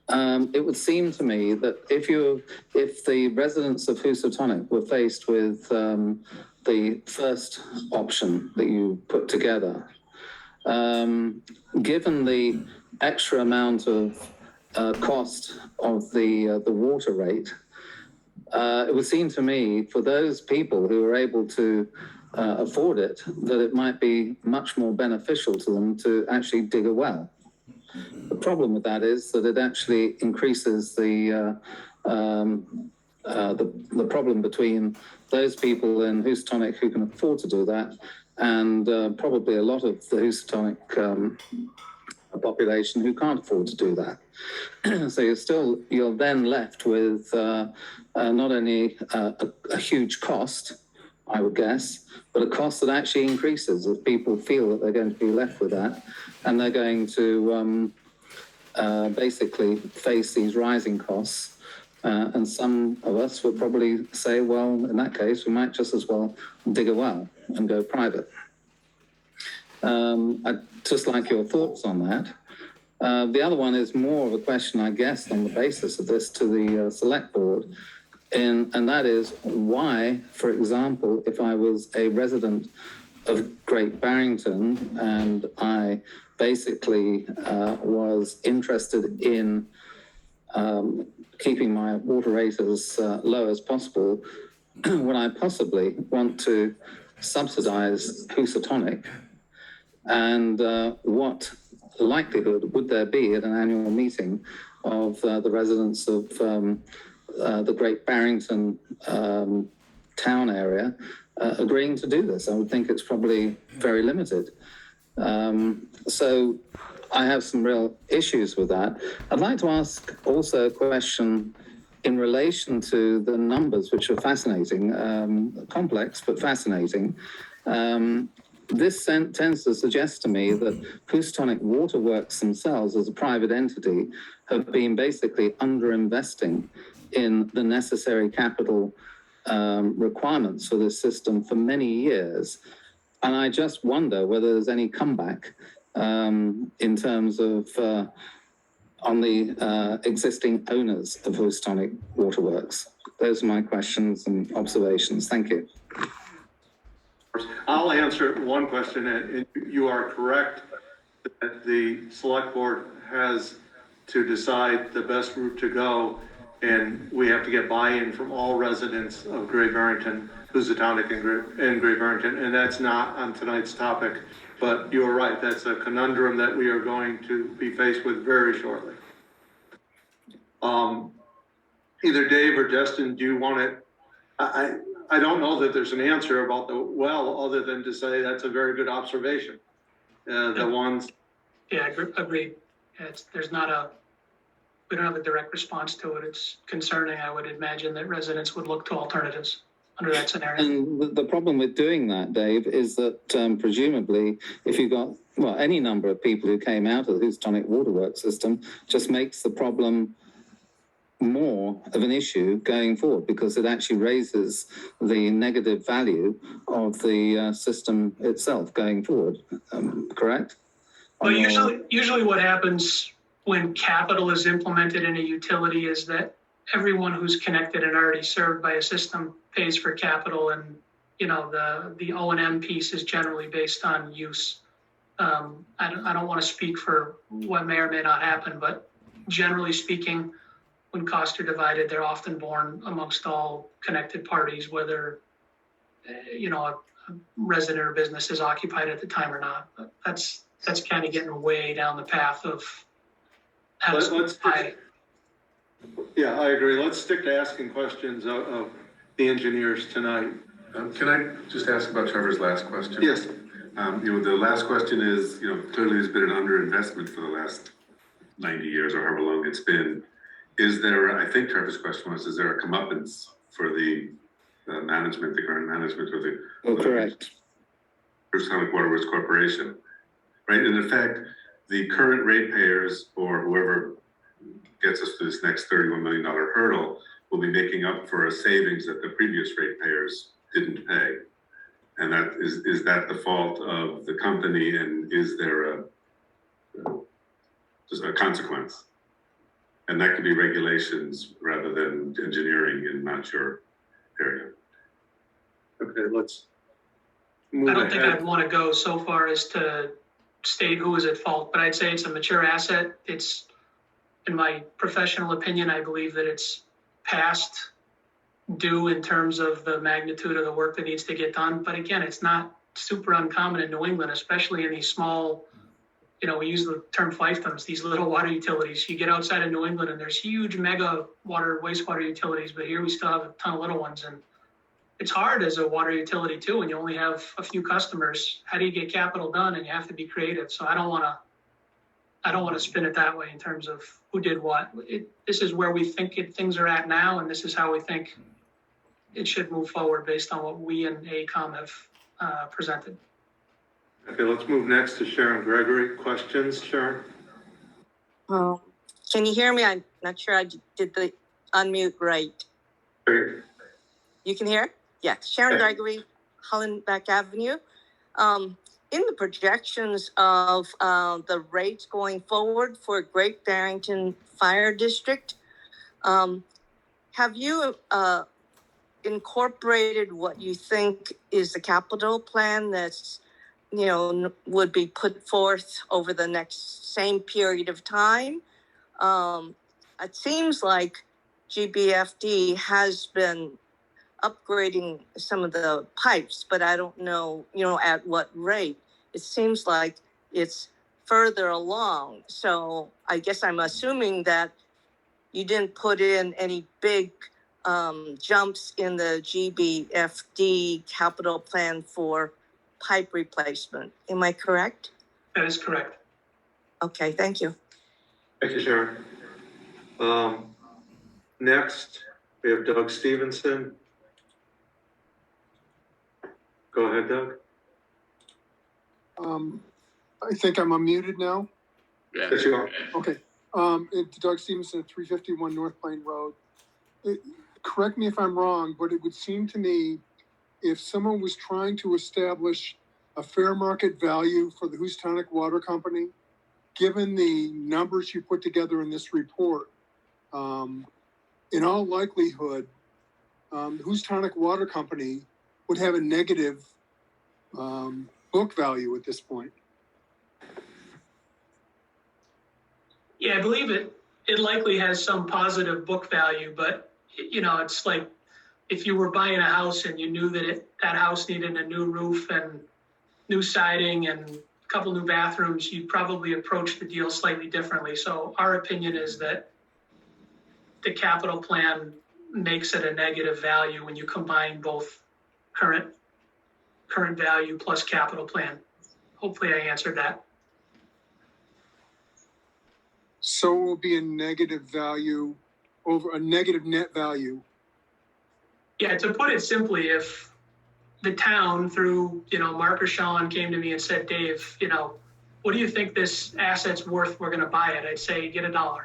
it would seem to me that if the residents of Housatonic were faced with the first option that you put together, given the extra amount of cost of the water rate, it would seem to me for those people who are able to afford it, that it might be much more beneficial to them to actually dig a well. The problem with that is that it actually increases the problem between those people in Housatonic who can afford to do that and probably a lot of the Housatonic population who can't afford to do that. So you're then left with not only a huge cost, I would guess, but a cost that actually increases if people feel that they're going to be left with that and they're going to basically face these rising costs. And some of us would probably say, well, in that case, we might just as well dig a well and go private. I'd just like your thoughts on that. The other one is more of a question, I guess, on the basis of this to the select board. And that is why, for example, if I was a resident of Great Barrington and I basically was interested in keeping my water rate as low as possible, would I possibly want to subsidize Housatonic? And what likelihood would there be at an annual meeting of the residents of the Great Barrington town area agreeing to do this? I would think it's probably very limited. So I have some real issues with that. I'd like to ask also a question in relation to the numbers, which are fascinating, complex but fascinating. This tends to suggest to me that Housatonic Waterworks themselves as a private entity have been basically underinvesting in the necessary capital requirements for this system for many years. And I just wonder whether there's any comeback in terms of on the existing owners of Housatonic Waterworks. Those are my questions and observations. Thank you. I'll answer one question, and you are correct that the select board has to decide the best route to go, and we have to get buy-in from all residents of Great Barrington, Housatonic and Great Barrington, and that's not on tonight's topic, but you're right, that's a conundrum that we are going to be faced with very shortly. Either Dave or Justin, do you want it? I don't know that there's an answer about the well, other than to say that's a very good observation. The ones. Yeah, agreed. We don't have a direct response to it. It's concerning. I would imagine that residents would look to alternatives under that scenario. And the problem with doing that, Dave, is that presumably if you've got, well, any number of people who came out of the Housatonic Waterworks system just makes the problem more of an issue going forward because it actually raises the negative value of the system itself going forward. Correct? Well, usually what happens when capital is implemented in a utility is that everyone who's connected and already served by a system pays for capital, and the O&M piece is generally based on use. I don't want to speak for what may or may not happen, but generally speaking, when costs are divided, they're often borne amongst all connected parties, whether a resident or business is occupied at the time or not. But that's kind of getting way down the path of how to Yeah, I agree. Let's stick to asking questions of the engineers tonight. Can I just ask about Trevor's last question? Yes. The last question is, clearly there's been an underinvestment for the last 90 years or however long it's been. Is there, I think Trevor's question was, is there a comeuppance for the management, the current management of the Oh, correct. Housatonic Waterworks Corporation? Right, and in fact, the current ratepayers or whoever gets us to this next $31 million hurdle will be making up for a savings that the previous ratepayers didn't pay. And that is that the fault of the company, and is there just a consequence? And that could be regulations rather than engineering in not your area. Okay, let's move I don't think ahead. I'd want to go so far as to state who is at fault, but I'd say it's a mature asset. It's, in my professional opinion, I believe that it's past due in terms of the magnitude of the work that needs to get done. But again, it's not super uncommon in New England, especially in these small, we use the term fiefdoms, these little water utilities. You get outside of New England and there's huge mega water, wastewater utilities, but here we still have a ton of little ones. And it's hard as a water utility too, when you only have a few customers. How do you get capital done? And you have to be creative. So I don't want to spin it that way in terms of who did what. This is where we think things are at now, and this is how we think it should move forward based on what we and AECOM have presented. Okay, let's move next to Sharon Gregory. Questions, Sharon? Oh, can you hear me? I'm not sure I did the unmute right. Great. You can hear? Yes, Sharon Gregory, Hollenbeck Avenue. In the projections of the rates going forward for Great Barrington Fire District, have you incorporated what you think is the capital plan that's, would be put forth over the next same period of time? It seems like GBFD has been upgrading some of the pipes, but I don't know, at what rate. It seems like it's further along. So I guess I'm assuming that you didn't put in any big jumps in the GBFD capital plan for pipe replacement. Am I correct? That is correct. Okay, thank you. Thank you, Sharon. Next, we have Doug Stevenson. Go ahead, Doug. I think I'm unmuted now. Yeah. Yes, you are. Okay. It's Doug Stevenson at 351 North Plain Road. Correct me if I'm wrong, but it would seem to me if someone was trying to establish a fair market value for the Housatonic Water Company, given the numbers you put together in this report, in all likelihood, the Housatonic Water Company would have a negative book value at this point. Yeah, I believe it likely has some positive book value, but it's like if you were buying a house and you knew that that house needed a new roof and new siding and a couple new bathrooms, you'd probably approach the deal slightly differently. So our opinion is that the capital plan makes it a negative value when you combine both current value plus capital plan. Hopefully I answered that. So it will be a negative value over a negative net value. Yeah, to put it simply, if the town through, Mark or Sean came to me and said, Dave, what do you think this asset's worth? We're going to buy it. I'd say get $1,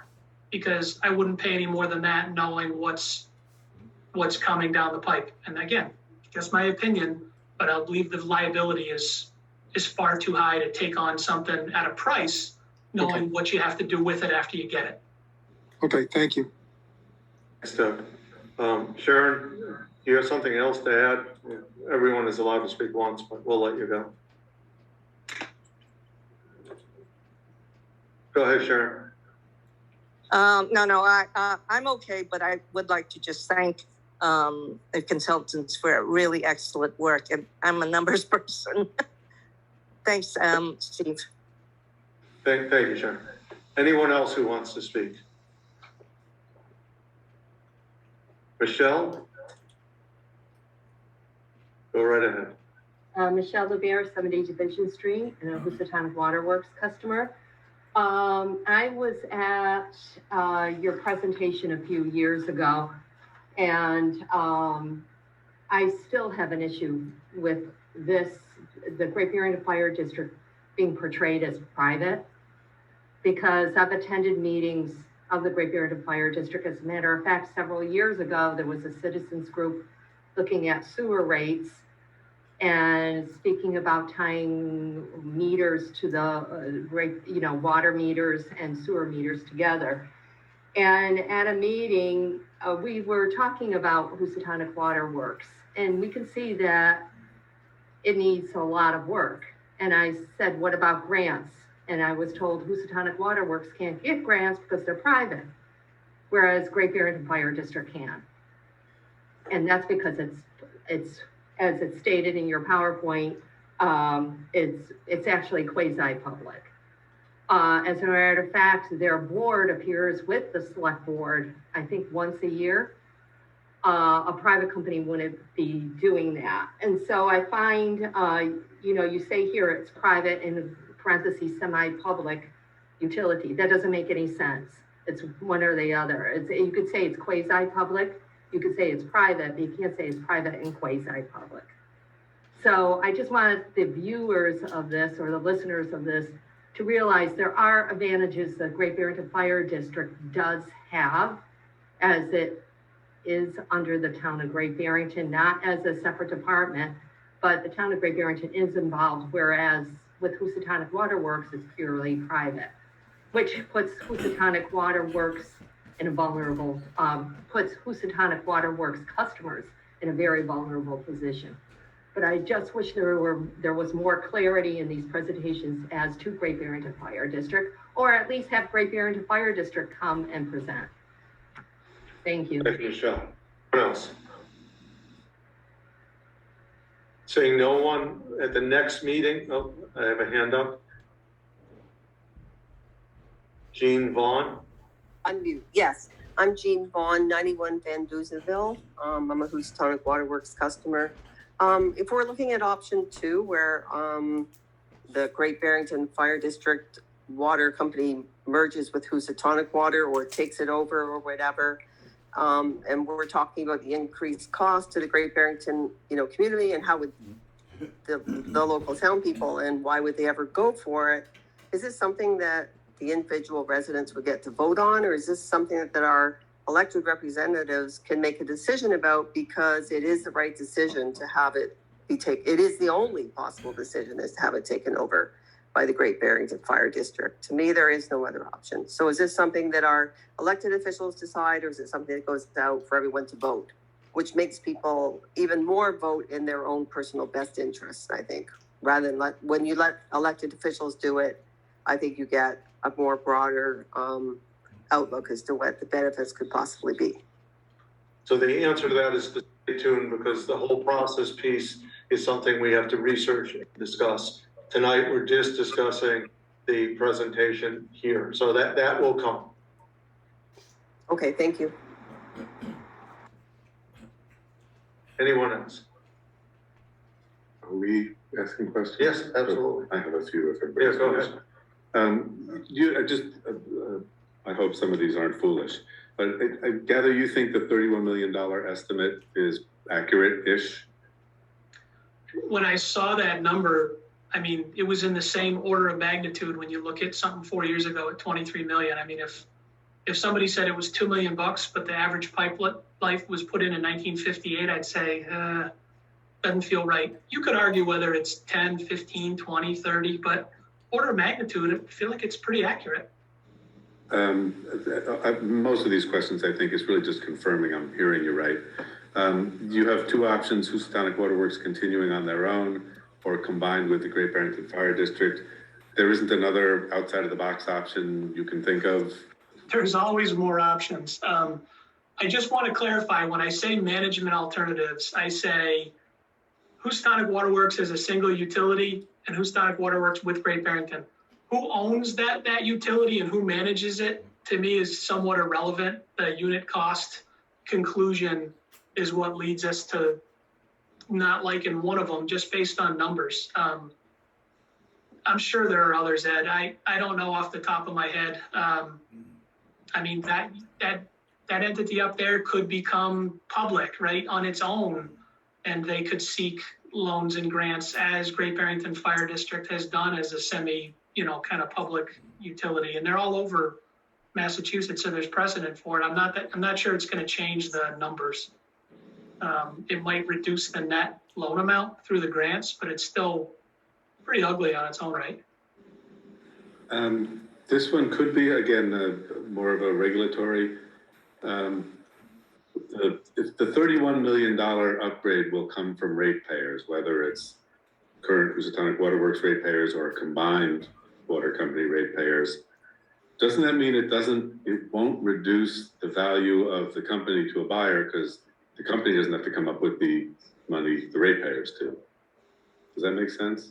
because I wouldn't pay any more than that knowing what's coming down the pipe. And again, just my opinion, but I believe the liability is far too high to take on something at a price, knowing what you have to do with it after you get it. Okay, thank you. Thanks, Doug. Sharon, do you have something else to add? Everyone is allowed to speak once, but we'll let you go. Go ahead, Sharon. No, I'm okay, but I would like to just thank the consultants for really excellent work, and I'm a numbers person. Thanks, Steve. Thank you, Sharon. Anyone else who wants to speak? Michelle? Go right ahead. Michelle LeBear, 70 Division Street, and a Housatonic Waterworks customer. I was at your presentation a few years ago, and I still have an issue with the Great Barrington Fire District being portrayed as private, because I've attended meetings of the Great Barrington Fire District. As a matter of fact, several years ago, there was a citizens group looking at sewer rates and speaking about tying meters to the water meters and sewer meters together. And at a meeting, we were talking about Housatonic Waterworks, and we can see that it needs a lot of work. And I said, what about grants? And I was told Housatonic Waterworks can't get grants because they're private, whereas Great Barrington Fire District can. And that's because it's as it's stated in your PowerPoint, it's actually quasi-public. As a matter of fact, their board appears with the select board, I think once a year. A private company wouldn't be doing that. And so I find, you say here it's private, in parentheses, semi-public utility. That doesn't make any sense. It's one or the other. You could say it's quasi-public. You could say it's private, but you can't say it's private and quasi-public. So I just wanted the viewers of this, or the listeners of this, to realize there are advantages the Great Barrington Fire District does have, as it is under the town of Great Barrington, not as a separate department, but the town of Great Barrington is involved, whereas with Housatonic Waterworks, it's purely private, which puts Housatonic Waterworks in a vulnerable, puts Housatonic Waterworks customers in a very vulnerable position. But I just wish there was more clarity in these presentations as to Great Barrington Fire District, or at least have Great Barrington Fire District come and present. Thank you. Thank you, Michelle. What else? Seeing no one at the next meeting, oh, I have a hand up. Jean Vaughn. Unmute, yes. I'm Jean Vaughn, 91 Van Duzenville. I'm a Housatonic Waterworks customer. If we're looking at option 2, where the Great Barrington Fire District Water Company merges with Housatonic Water or takes it over or whatever, and we're talking about the increased cost to the Great Barrington, community, and how would the local town people, and why would they ever go for it? Is this something that the individual residents would get to vote on, or is this something that our elected representatives can make a decision about, because it is the right decision to have it be taken? It is the only possible decision, is to have it taken over by the Great Barrington Fire District. To me, there is no other option. So is this something that our elected officials decide, or is it something that goes out for everyone to vote, which makes people even more vote in their own personal best interests, I think, rather than when you let elected officials do it, I think you get a more broader outlook as to what the benefits could possibly be. So the answer to that is to stay tuned, because the whole process piece is something we have to research and discuss. Tonight, we're just discussing the presentation here. So that will come. Okay, thank you. Anyone else? Are we asking questions? Yes, absolutely. I have a few if everybody. Yeah, go ahead. I hope some of these aren't foolish, but I gather you think the $31 million estimate is accurate-ish? When I saw that number, I mean, it was in the same order of magnitude when you look at something 4 years ago at 23 million. I mean, if somebody said it was $2 million, but the average pipe life was put in 1958, I'd say, doesn't feel right. You could argue whether it's 10, 15, 20, 30, but order of magnitude, I feel like it's pretty accurate. Most of these questions, I think, is really just confirming I'm hearing you right. You have two options: Housatonic Waterworks continuing on their own, or combined with the Great Barrington Fire District. There isn't another outside of the box option you can think of? There's always more options. I just want to clarify, when I say management alternatives, I say Housatonic Waterworks as a single utility and Housatonic Waterworks with Great Barrington. Who owns that utility and who manages it, to me, is somewhat irrelevant. The unit cost conclusion is what leads us to not liking one of them just based on numbers. I'm sure there are others, Ed. I don't know off the top of my head. I mean, that entity up there could become public, right, on its own, and they could seek loans and grants as Great Barrington Fire District has done as a semi, kind of public utility, and they're all over Massachusetts, so there's precedent for it. I'm not sure it's going to change the numbers. It might reduce the net loan amount through the grants, but it's still pretty ugly on its own right. This one could be, again, more of a regulatory. If the $31 million upgrade will come from ratepayers, whether it's current Housatonic Waterworks ratepayers or combined water company ratepayers, doesn't that mean it won't reduce the value of the company to a buyer because the company doesn't have to come up with the money the ratepayers do? Does that make sense?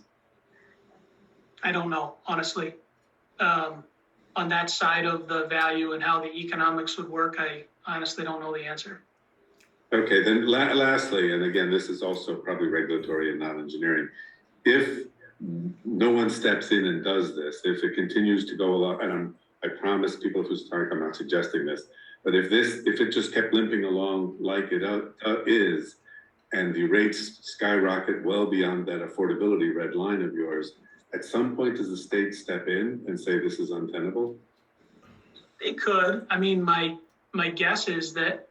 I don't know, honestly. On that side of the value and how the economics would work, I honestly don't know the answer. Okay, then lastly, and again, this is also probably regulatory and not engineering. If no one steps in and does this, if it continues to go along, and I promise people who's talking, I'm not suggesting this, but if it just kept limping along like it is, and the rates skyrocket well beyond that affordability red line of yours, at some point does the state step in and say this is untenable? They could. I mean, my guess is that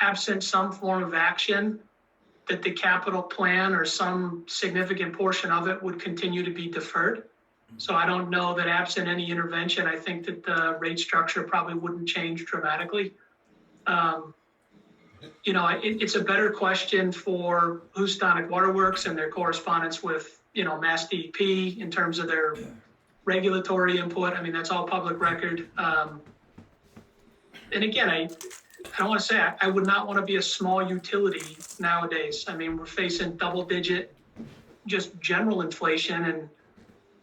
absent some form of action, that the capital plan or some significant portion of it would continue to be deferred. So I don't know that absent any intervention, I think that the rate structure probably wouldn't change dramatically. It's a better question for Housatonic Waterworks and their correspondence with, Mass DEP in terms of their regulatory input. I mean, that's all public record. And again, I don't want to say I would not want to be a small utility nowadays. I mean, we're facing double-digit just general inflation, and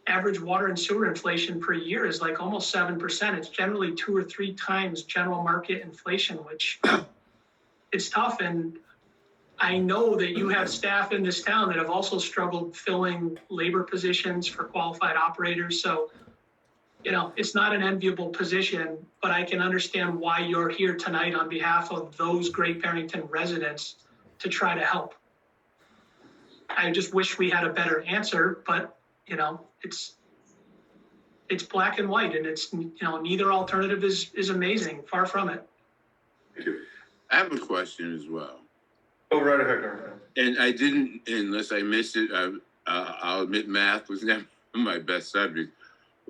average water and sewer inflation per year is like almost 7%. It's generally 2 or 3 times general market inflation, which it's tough. And I know that you have staff in this town that have also struggled filling labor positions for qualified operators. So, it's not an enviable position, but I can understand why you're here tonight on behalf of those Great Barrington residents to try to help. I just wish we had a better answer, but it's black and white, and it's neither alternative is amazing. Far from it. Thank you. I have a question as well. Go right ahead, Garfield. And I didn't, unless I missed it, I'll admit math was never my best subject.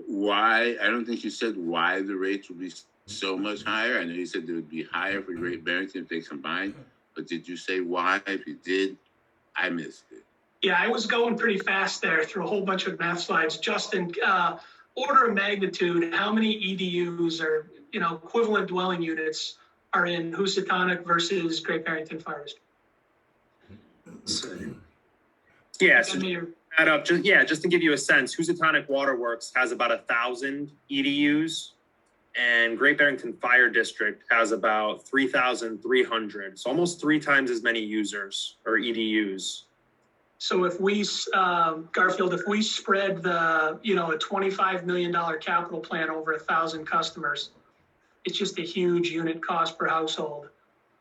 Why, I don't think you said why the rates would be so much higher. I know you said they would be higher for Great Barrington if they combined, but did you say why? If you did, I missed it. Yeah, I was going pretty fast there through a whole bunch of math slides. Justin, order of magnitude, how many EDUs or, equivalent dwelling units are in Housatonic versus Great Barrington Fire District? Yeah, so add up, just to give you a sense, Housatonic Waterworks has about 1,000 EDUs, and Great Barrington Fire District has about 3,300, so almost 3 times as many users or EDUs. So if we, Garfield, if we spread the, a $25 million capital plan over 1,000 customers, it's just a huge unit cost per household.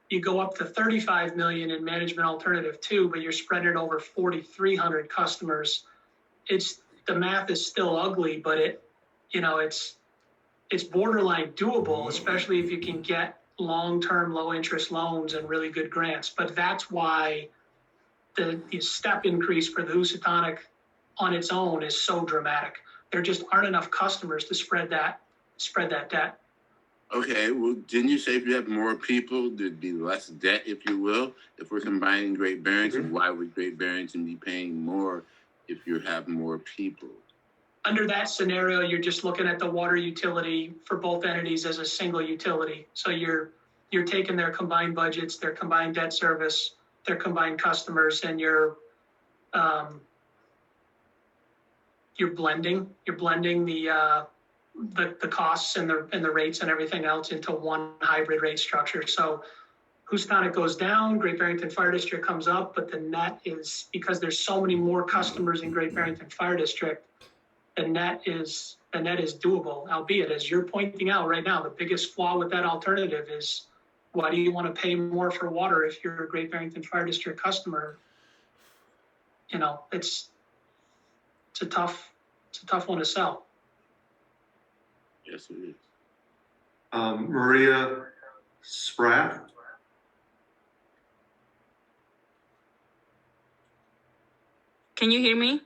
You go up to 35 million in management alternative 2, but you're spreading it over 4,300 customers. The math is still ugly, but it's borderline doable, especially if you can get long-term low interest loans and really good grants. But that's why the step increase for the Housatonic on its own is so dramatic. There just aren't enough customers to spread that debt. Okay, well, didn't you say if you have more people, there'd be less debt, if you will? If we're combining Great Barrington, why would Great Barrington be paying more if you have more people? Under that scenario, you're just looking at the water utility for both entities as a single utility. So you're taking their combined budgets, their combined debt service, their combined customers, and you're blending the costs and the rates and everything else into one hybrid rate structure. So Houstonic goes down, Great Barrington Fire District comes up, but the net is, because there's so many more customers in Great Barrington Fire District, the net is doable, albeit, as you're pointing out right now, the biggest flaw with that alternative is, why do you want to pay more for water if you're a Great Barrington Fire District customer? You know, it's a tough one to sell. Yes, it is. Maria Spratt. Can you hear me?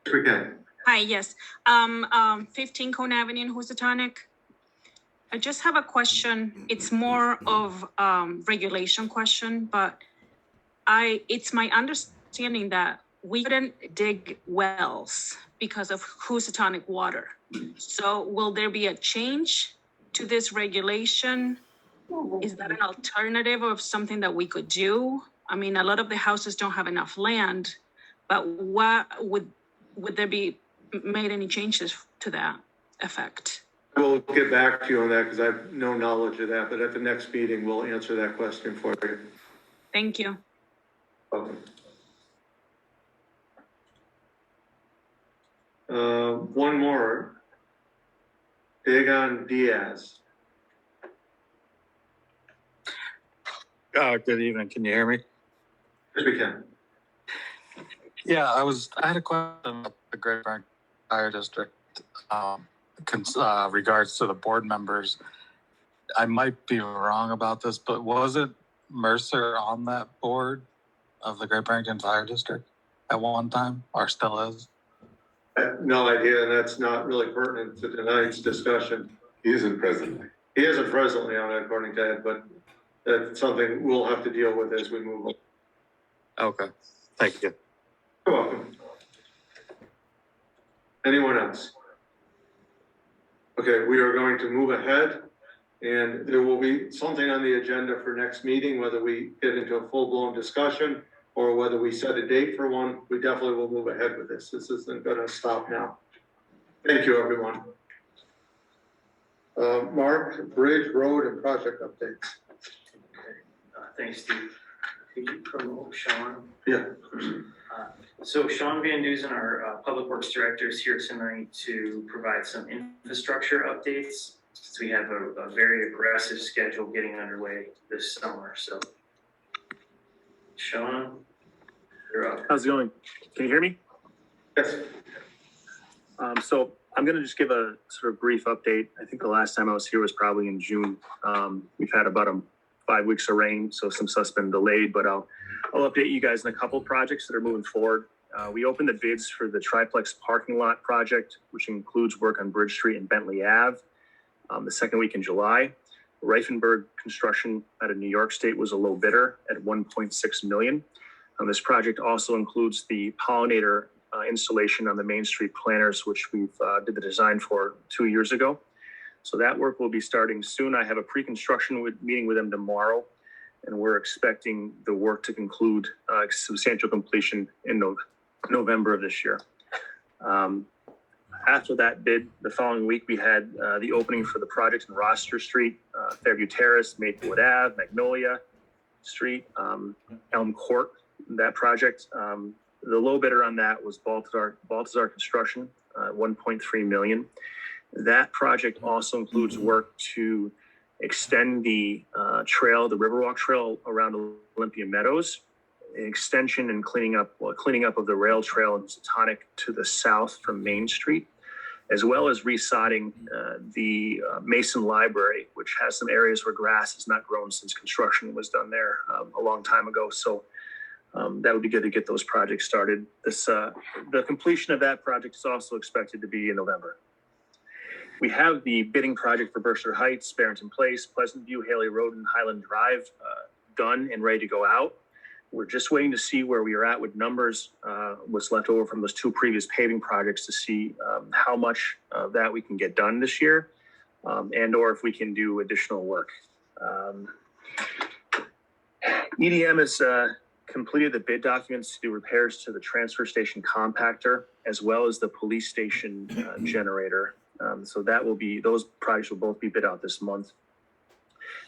Yes, we can. Hi, yes. 15 Cone Avenue in Housatonic. I just have a question. It's more of regulation question, but it's my understanding that we couldn't dig wells because of Housatonic water. So will there be a change to this regulation? Is that an alternative of something that we could do? I mean, a lot of the houses don't have enough land, but what would there be made any changes to that effect? We'll get back to you on that because I have no knowledge of that, but at the next meeting, we'll answer that question for you. Thank you. Welcome. One more. Dagon Diaz. Good evening. Can you hear me? Yes, we can. Yeah, I had a question about the Great Barrington Fire District, regards to the board members. I might be wrong about this, but wasn't Mercer on that board of the Great Barrington Fire District at one time, or still is? I have no idea, and that's not really pertinent to tonight's discussion. He isn't presently. He isn't presently on it, according to Ed, but that's something we'll have to deal with as we move on. Okay, thank you. You're welcome. Anyone else? Okay, we are going to move ahead, and there will be something on the agenda for next meeting, whether we get into a full-blown discussion or whether we set a date for one. We definitely will move ahead with this. This isn't going to stop now. Thank you, everyone. Mark, bridge, road, and project updates. Thanks, Steve. Could you promote Sean? Yeah. So Sean Van Duzen, our Public Works Director, is here tonight to provide some infrastructure updates. So we have a very aggressive schedule getting underway this summer. So Sean, you're up. How's it going? Can you hear me? Yes. So I'm going to just give a sort of brief update. I think the last time I was here was probably in June. We've had about 5 weeks of rain, so some stuff's been delayed, but I'll update you guys on a couple projects that are moving forward. We opened the bids for the triplex parking lot project, which includes work on Bridge Street and Bentley Ave, the second week in July. Reifenberg Construction out of New York State was a low bidder at $1.6 million. This project also includes the pollinator installation on the Main Street planters, which we've did the design for 2 years ago. So that work will be starting soon. I have a pre-construction meeting with them tomorrow, and we're expecting the work to conclude substantial completion in November of this year. After that bid, the following week, we had the opening for the project in Rochester Street, Fairview Terrace, Maplewood Ave, Magnolia Street, Elm Court, that project. The low bidder on that was Baltazar Construction, $1.3 million. That project also includes work to extend the trail, the Riverwalk Trail around Olympia Meadows, an extension and cleaning up of the rail trail in Housatonic to the south from Main Street, as well as resodding the Mason Library, which has some areas where grass has not grown since construction was done there a long time ago. So that would be good to get those projects started. The completion of that project is also expected to be in November. We have the bidding project for Berkshire Heights, Barrington Place, Pleasant View, Haley Road, and Highland Drive done and ready to go out. We're just waiting to see where we are at with numbers, what's left over from those two previous paving projects to see how much of that we can get done this year and or if we can do additional work. EDM has completed the bid documents to do repairs to the transfer station compactor as well as the police station generator. So those projects will both be bid out this month.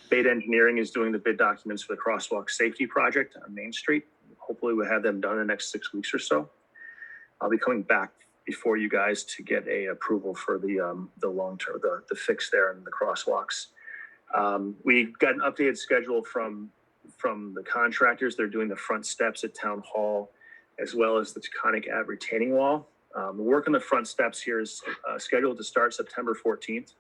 Beta Engineering is doing the bid documents for the crosswalk safety project on Main Street. Hopefully we'll have them done in the next 6 weeks or so. I'll be coming back before you guys to get a approval for the long-term, the fix there and the crosswalks. We got an updated schedule from the contractors. They're doing the front steps at Town Hall, as well as the Taconic Ave retaining wall. The work on the front steps here is scheduled to start September 14th.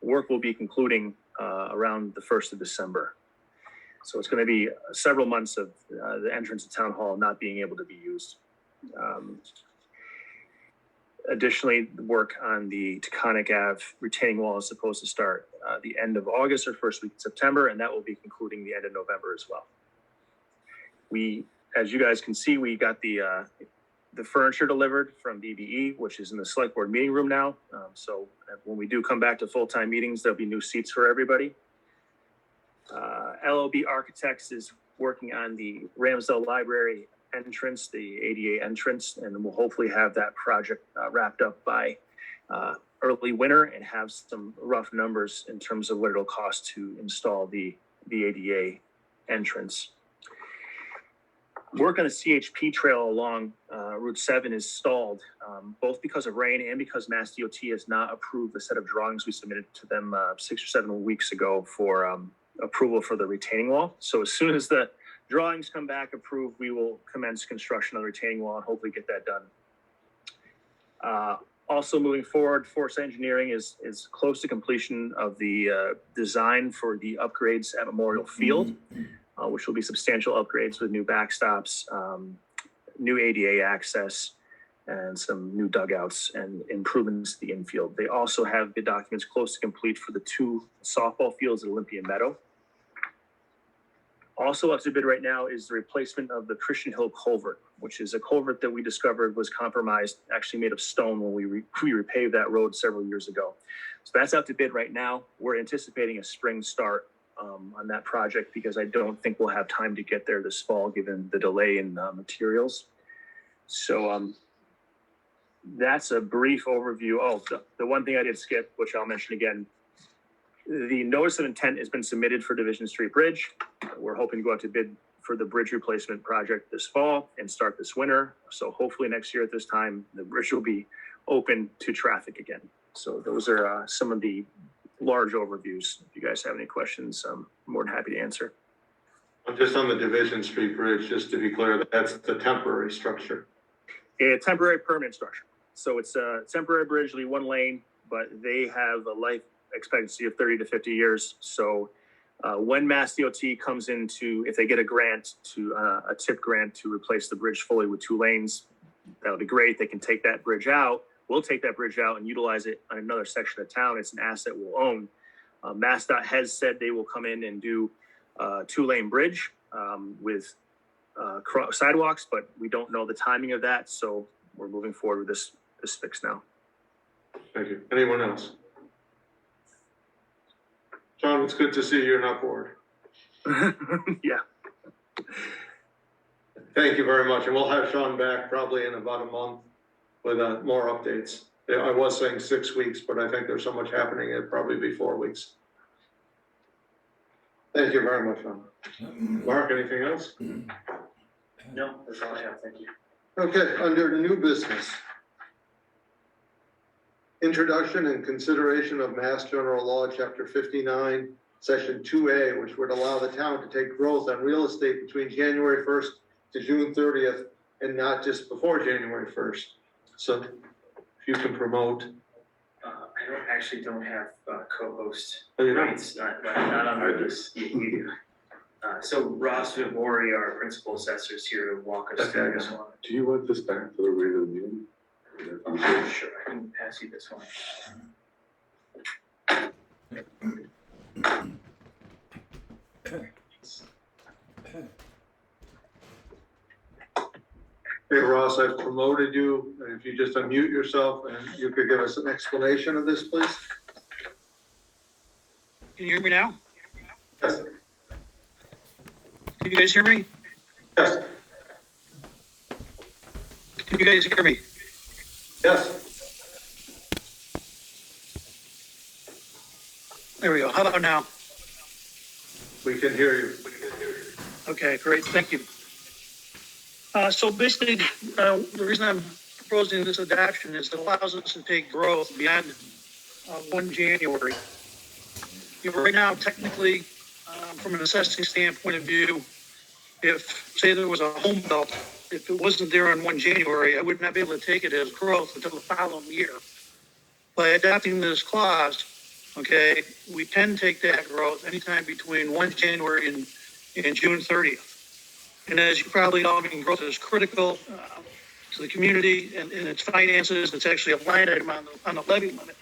Work will be concluding around the 1st of December. So it's going to be several months of the entrance to Town Hall not being able to be used. Additionally, the work on the Taconic Ave retaining wall is supposed to start the end of August or first week of September, and that will be concluding the end of November as well. We, as you guys can see, we got the furniture delivered from BBE, which is in the select board meeting room now. So when we do come back to full-time meetings, there'll be new seats for everybody. LOB Architects is working on the Ramsdale Library entrance, the ADA entrance, and we'll hopefully have that project wrapped up by early winter and have some rough numbers in terms of what it'll cost to install the ADA entrance. Work on the CHP trail along Route 7 is stalled, both because of rain and because Mass DOT has not approved the set of drawings we submitted to them 6 or 7 weeks ago for approval for the retaining wall. So as soon as the drawings come back approved, we will commence construction on the retaining wall and hopefully get that done. Also moving forward, Force Engineering is close to completion of the design for the upgrades at Memorial Field, which will be substantial upgrades with new backstops, new ADA access, and some new dugouts and improvements to the infield. They also have bid documents close to complete for the 2 softball fields at Olympia Meadow. Also up to bid right now is the replacement of the Christian Hill culvert, which is a culvert that we discovered was compromised, actually made of stone when we repaved that road several years ago. So that's out to bid right now. We're anticipating a spring start on that project because I don't think we'll have time to get there this fall given the delay in materials. So that's a brief overview. Oh, the one thing I did skip, which I'll mention again, the notice of intent has been submitted for Division Street Bridge. We're hoping to go out to bid for the bridge replacement project this fall and start this winter. So hopefully next year at this time, the bridge will be open to traffic again. So those are some of the large overviews. If you guys have any questions, I'm more than happy to answer. Just on the Division Street Bridge, just to be clear, that's the temporary structure. A temporary permanent structure. So it's a temporary bridge, it'll be 1 lane, but they have a life expectancy of 30 to 50 years. So when Mass DOT comes into, if they get a grant to a TIP grant to replace the bridge fully with 2 lanes, that'll be great. They can take that bridge out. We'll take that bridge out and utilize it on another section of town. It's an asset we'll own. MassDOT has said they will come in and do a 2-lane bridge with sidewalks, but we don't know the timing of that. So we're moving forward with this fix now. Thank you. Anyone else? John, it's good to see you're not bored. Yeah. Thank you very much. And we'll have Sean back probably in about a month with more updates. I was saying 6 weeks, but I think there's so much happening, it'd probably be 4 weeks. Thank you very much, Sean. Mark, anything else? No, that's all I have. Thank you. Okay, under new business. Introduction and consideration of Mass General Law, Chapter 59, Section 2A, which would allow the town to take growth on real estate between January 1st to June 30th and not just before January 1st. So if you can promote. I don't have co-host Oh, you don't? rights, not on this. You do. So Ross Vivori, our principal assessor, is here to walk us through this one. Do you want this back for the regular meeting? Sure, I can pass you this one. Hey, Ross, I've promoted you. If you just unmute yourself and you could give us an explanation of this, please. Can you hear me now? Yes. Can you guys hear me? Yes. Can you guys hear me? Yes. There we go. How about now? We can hear you. Okay, great, thank you. So basically, the reason I'm proposing this adoption is it allows us to take growth beyond 1 January. Right now, technically, from an assessing standpoint of view, if, say, there was a home built, if it wasn't there on 1 January, I would not be able to take it as growth until the following year. By adopting this clause, okay, we can take that growth anytime between 1 January and June 30th. And as you probably all know, growth is critical to the community and its finances. It's actually a line item on the levy limit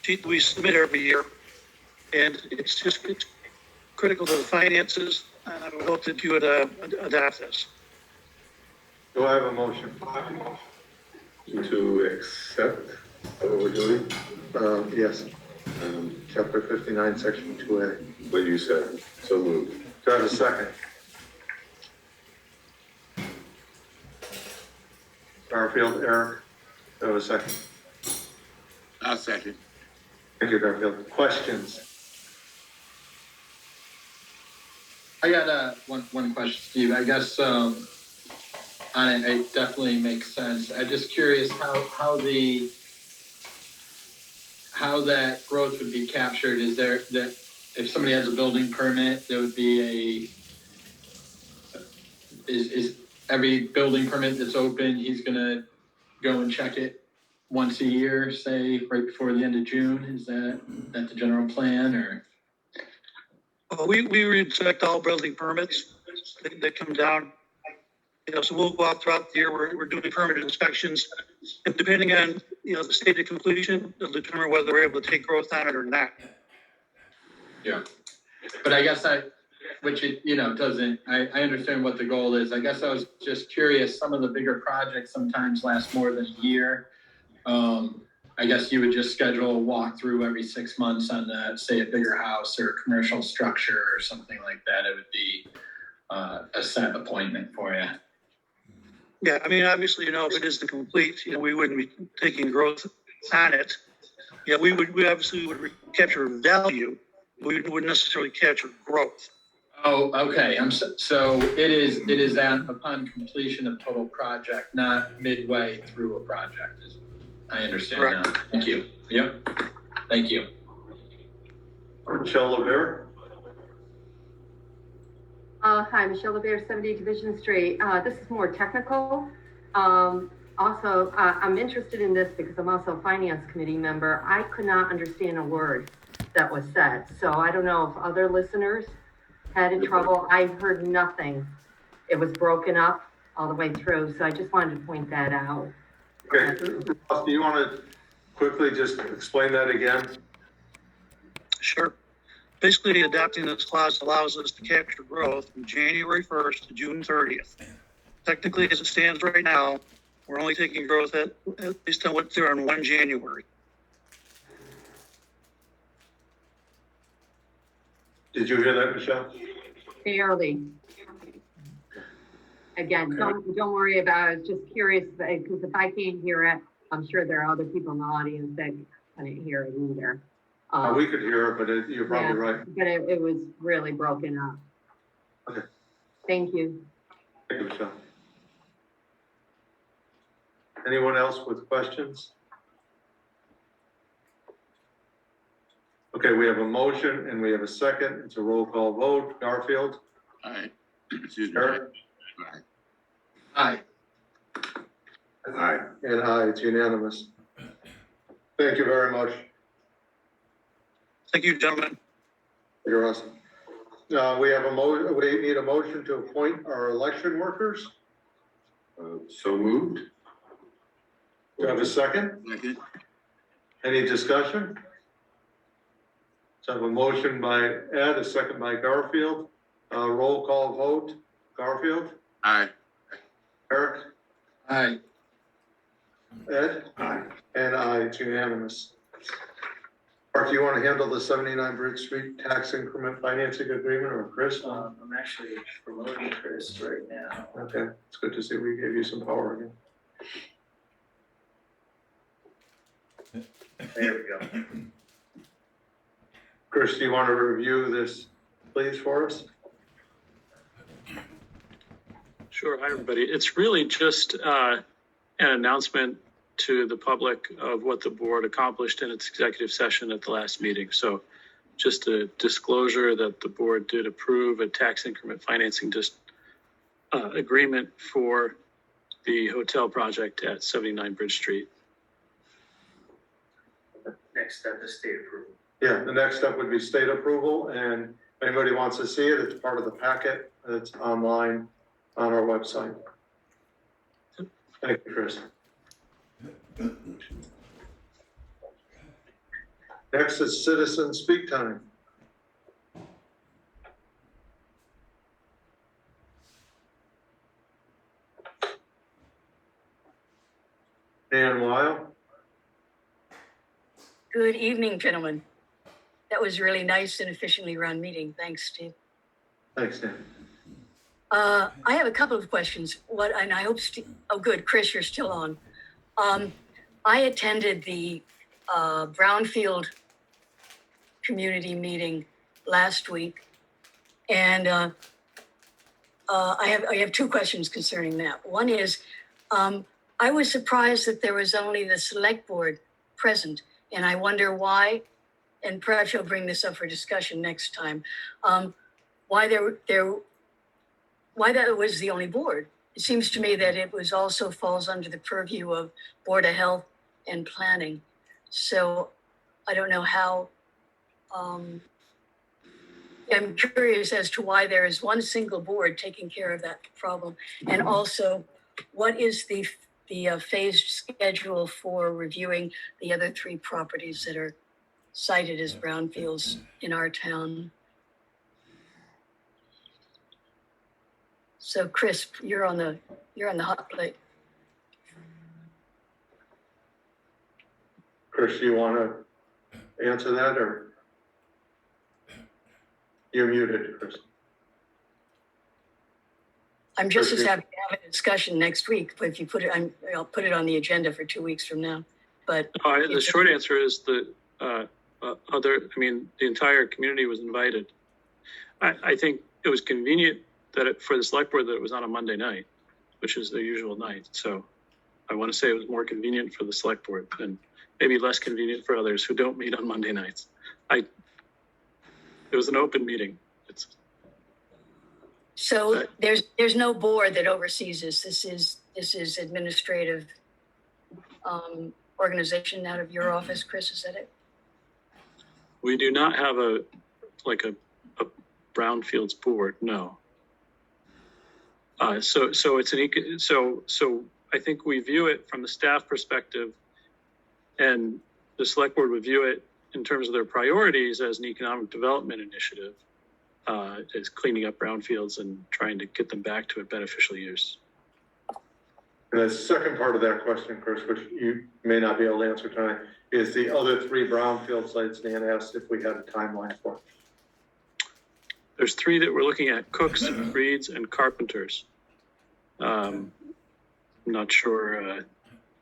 sheet we submit every year. And it's critical to the finances. And I would hope that you would adopt this. Do I have a motion? To accept what we're doing? Yes. Chapter 59, section 2A. What you said, so moved. Do I have a second? Garfield, Eric, do I have a second? I'll second. Thank you, Garfield. Questions? I got one question, Steve. I guess on it, it definitely makes sense. I'm just curious how that growth would be captured. Is there that if somebody has a building permit, there would be is every building permit that's open, he's gonna go and check it once a year, say right before the end of June? Is that the general plan, or? Well, we reject all building permits that come down. So we'll go out throughout the year. We're doing permit inspections, and depending on the state of completion, they'll determine whether we're able to take growth on it or not. Yeah, but I guess doesn't. I understand what the goal is. I guess I was just curious. Some of the bigger projects sometimes last more than a year. I guess you would just schedule a walkthrough every 6 months on say a bigger house or a commercial structure or something like that. It would be a set appointment for you. Yeah, I mean, obviously, if it isn't complete, we wouldn't be taking growth on it. Yeah, we obviously would capture value. We wouldn't necessarily capture growth. Oh, okay. So it is that upon completion of total project, not midway through a project. I understand Correct. now. Thank you. Yep. Thank you. Michelle LeBear? Hi, Michelle LeBear, 70 Division Street. This is more technical. Also, I'm interested in this because I'm also a finance committee member. I could not understand a word that was said. So I don't know if other listeners had in trouble. I heard nothing. It was broken up all the way through. So I just wanted to point that out. Okay, do you want to quickly just explain that again? Sure. Basically, adopting this clause allows us to capture growth from January 1st to June 30th. Technically, as it stands right now, we're only taking growth at least on what's there on 1 January. Did you hear that, Michelle? Barely. Again, don't worry about it. Just curious, because if I can't hear it, I'm sure there are other people in the audience that couldn't hear it either. We could hear it, but you're probably right. But it was really broken up. Okay. Thank you. Thank you, Michelle. Anyone else with questions? Okay, we have a motion and we have a second. It's a roll call vote. Garfield? Aye. Excuse me. Eric? Aye. Aye. And aye, it's unanimous. Thank you very much. Thank you, gentlemen. You're awesome. We have we need a motion to appoint our election workers. So moved. Do you have a second? Second. Any discussion? So I have a motion by Ed, a second by Garfield. Roll call vote. Garfield? Aye. Eric? Aye. Ed? Aye. And aye, it's unanimous. Mark, do you want to handle the 79 Bridge Street tax increment financing agreement, or Chris? I'm actually promoting Chris right now. Okay, it's good to see we gave you some power again. There we go. Chris, do you want to review this please, for us? Sure. Hi, everybody. It's really just an announcement to the public of what the board accomplished in its executive session at the last meeting. So just a disclosure that the board did approve a tax increment financing agreement for the hotel project at 79 Bridge Street. Next step is state approval. Yeah, the next step would be state approval, and if anybody wants to see it, it's part of the packet. It's online on our website. Thank you, Chris. Next is citizen speak time. Dan Weil. Good evening, gentlemen. That was really nice and efficiently run meeting. Thanks, Steve. Thanks, Dan. I have a couple of questions. And I hope oh, good, Chris, you're still on. I attended the Brownfield community meeting last week, and I have two questions concerning that. One is, I was surprised that there was only the select board present, and I wonder why. And perhaps you'll bring this up for discussion next time. Why that was the only board. It seems to me that it was also falls under the purview of Board of Health and Planning. So I don't know how, I'm curious as to why there is one single board taking care of that problem. And also, what is the phased schedule for reviewing the other three properties that are cited as brownfields in our town? So Chris, you're on the hot plate. Chris, do you want to answer that, or? You're muted, Chris. I'm just as happy to have a discussion next week, but if you put it, I'll put it on the agenda for 2 weeks from now. But The short answer is the the entire community was invited. I think it was convenient that for the select board that it was on a Monday night, which is their usual night. So I want to say it was more convenient for the select board and maybe less convenient for others who don't meet on Monday nights. It was an open meeting. So there's no board that oversees this. This is administrative organization out of your office, Chris, is that it? We do not have a brownfields board, no. So it's so I think we view it from the staff perspective, and the select board would view it in terms of their priorities as an economic development initiative, is cleaning up brownfields and trying to get them back to a beneficial use. And the second part of that question, Chris, which you may not be able to answer tonight, is the other three brownfield sites Dan asked if we had a timeline for. There's three that we're looking at: Cooks, Reeds, and Carpenters. I'm not sure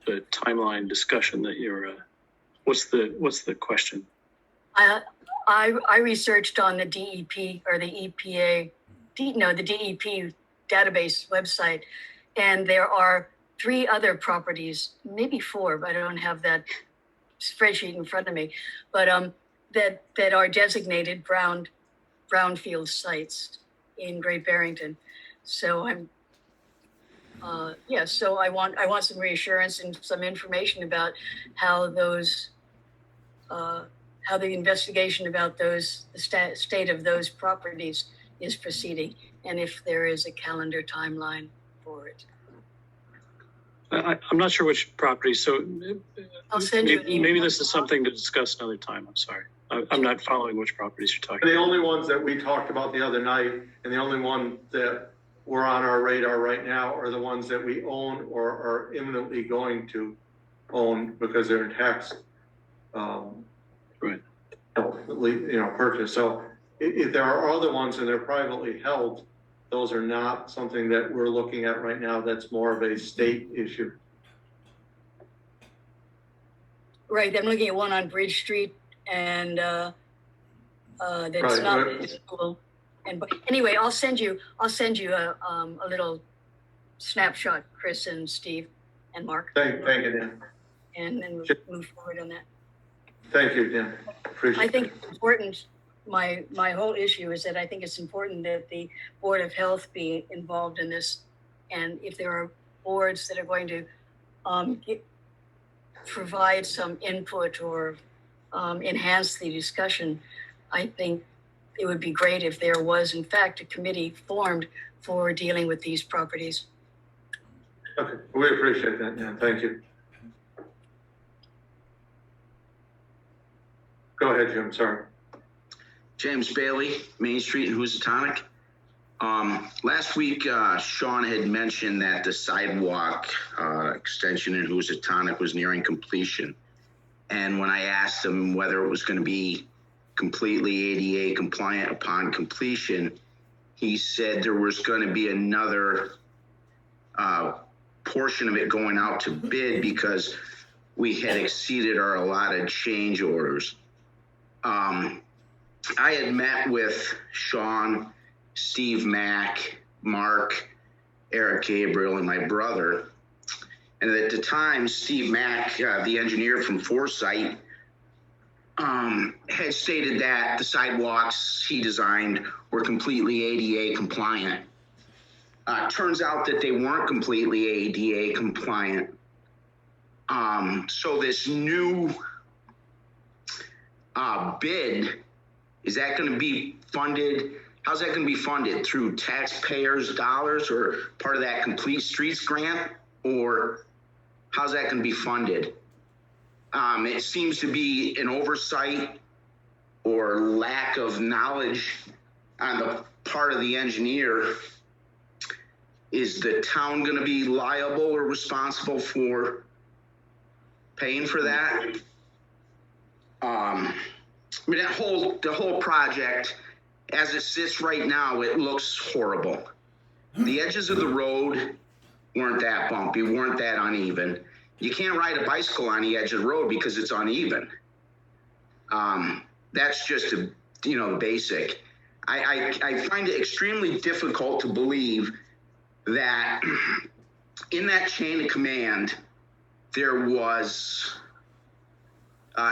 the timeline discussion that you're. What's the question? I researched on the DEP or the EPA, the DEP database website, and there are 3 other properties, maybe 4, but I don't have that spreadsheet in front of me, but that are designated brownfield sites in Great Barrington. So so I want some reassurance and some information about how those how the investigation about the state of those properties is proceeding, and if there is a calendar timeline for it. I'm not sure which property, so I'll send you an email. Maybe this is something to discuss another time. I'm sorry. I'm not following which properties you're talking The about. only ones that we talked about the other night, and the only one that were on our radar right now, are the ones that we own or are imminently going to own because they're in tax, right? Purchase. So if there are other ones and they're privately held, those are not something that we're looking at right now. That's more of a state issue. Right, I'm looking at one on Bridge Street, and that's not visible. but anyway, I'll send you a little snapshot, Chris and Steve and Mark, Thank you, Dan. and then we'll move forward on that. Thank you, Dan. Appreciate I it. think it's important, my whole issue is that I think it's important that the Board of Health be involved in this. And if there are boards that are going to provide some input or enhance the discussion, I think it would be great if there was in fact a committee formed for dealing with these properties. Okay, we appreciate that, Dan. Thank you. Go ahead, Jim, sorry. James Bailey, Main Street in Housatonic. Last week, Sean had mentioned that the sidewalk extension in Housatonic was nearing completion. And when I asked him whether it was going to be completely ADA compliant upon completion, he said there was going to be another portion of it going out to bid because we had exceeded our allotted change orders. I had met with Sean, Steve Mack, Mark, Eric Gabriel, and my brother. And at the time, Steve Mack, the engineer from Foresight, had stated that the sidewalks he designed were completely ADA compliant. Turns out that they weren't completely ADA compliant. So this new bid, is that going to be funded? How's that going to be funded? Through taxpayers' dollars or part of that Complete Streets grant? Or how's that going to be funded? It seems to be an oversight or lack of knowledge on the part of the engineer. Is the town going to be liable or responsible for paying for that? I mean, the whole project, as it sits right now, it looks horrible. The edges of the road weren't that bumpy, weren't that uneven. You can't ride a bicycle on the edge of the road because it's uneven. That's just the basic. I find it extremely difficult to believe that in that chain of command, there was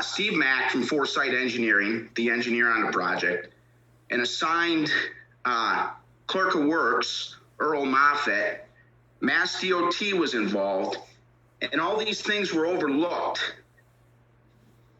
Steve Mack from Foresight Engineering, the engineer on the project, an assigned clerk of works, Earl Moffett. Mass DOT was involved, and all these things were overlooked.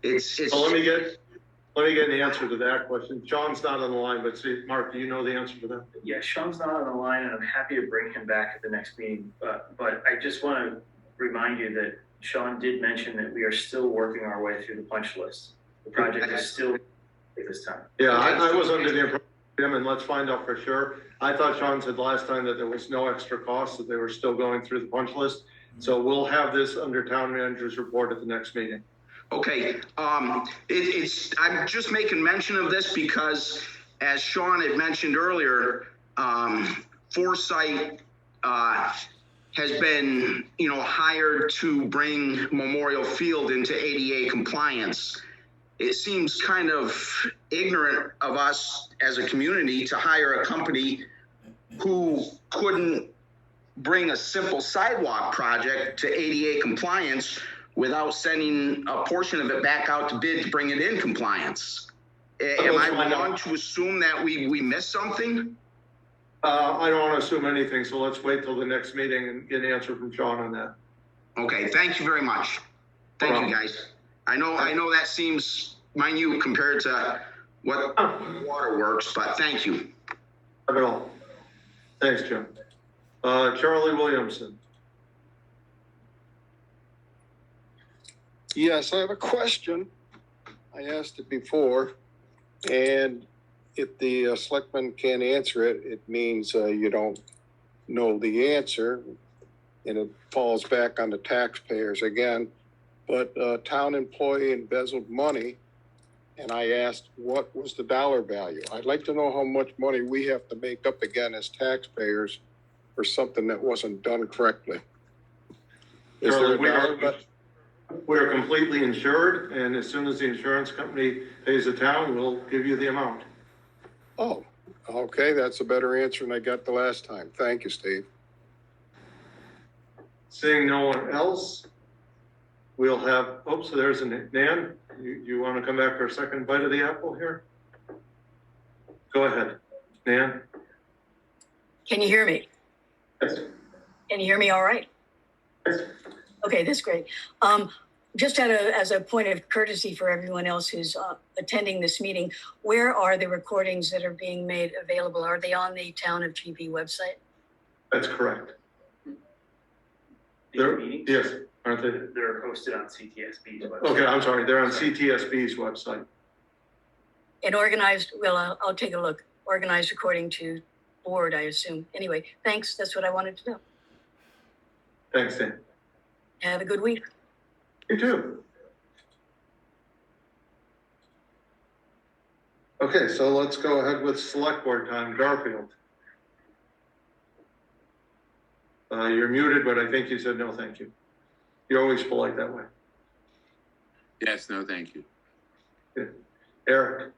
It's Well, let me get an answer to that question. Sean's not on the line, but see, Mark, do you know the answer to that? Yeah, Sean's not on the line, and I'm happy to bring him back at the next meeting. But I just want to remind you that Sean did mention that we are still working our way through the punch list. The project is still at this time. Yeah, I was under the impression, and let's find out for sure. I thought Sean said last time that there was no extra cost, that they were still going through the punch list. So we'll have this under town manager's report at the next meeting. Okay, I'm just making mention of this because, as Sean had mentioned earlier, Foresight has been, hired to bring Memorial Field into ADA compliance. It seems kind of ignorant of us as a community to hire a company who couldn't bring a simple sidewalk project to ADA compliance without sending a portion of it back out to bid to bring it in compliance. Am I wrong to assume that we missed something? I don't want to assume anything, so let's wait till the next meeting and get an answer from Sean on that. Okay, thank you very much. Thank you, guys. I know that seems minute compared to what Waterworks, but thank you. Not at all. Thanks, Jim. Charlie Williamson. Yes, I have a question. I asked it before, and if the selectman can't answer it, it means you don't know the answer, and it falls back on the taxpayers again. But town employee embezzled money, and I asked what was the dollar value. I'd like to know how much money we have to make up again as taxpayers for something that wasn't done correctly. Is there a dollar? We're completely insured, and as soon as the insurance company pays the town, we'll give you the amount. Oh, Okay, that's a better answer than I got the last time. Thank you, Steve. Seeing no one else, we'll have, oh, so there's a Nan. You want to come back for a second bite of the apple here? Go ahead, Nan. Can you hear me? Yes. Can you hear me all right? Yes. Okay, that's great. Just as a point of courtesy for everyone else who's attending this meeting, where are the recordings that are being made available? Are they on the Town of GB website? That's correct. These meetings, Yes, aren't they? they're hosted on CTSB's website. Okay, I'm sorry, they're on CTSB's website. And organized, well, I'll take a look. Organized according to board, I assume. Anyway, thanks. That's what I wanted to know. Thanks, Dan. Have a good week. You too. Okay, so let's go ahead with select board time. Garfield. You're muted, but I think you said no, thank you. You're always polite that way. Yes, no, thank you. Eric.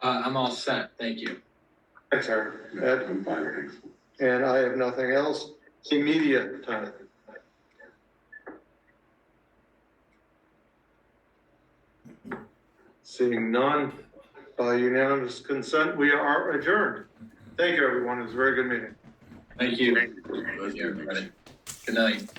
I'm all set. Thank you. Thanks, Eric. Ed? I'm fine, thanks. And I have nothing else. Immediate time. Seeing none, by unanimous consent, we are adjourned. Thank you, everyone. It was a very good meeting. Thank you. Thank you. Good night.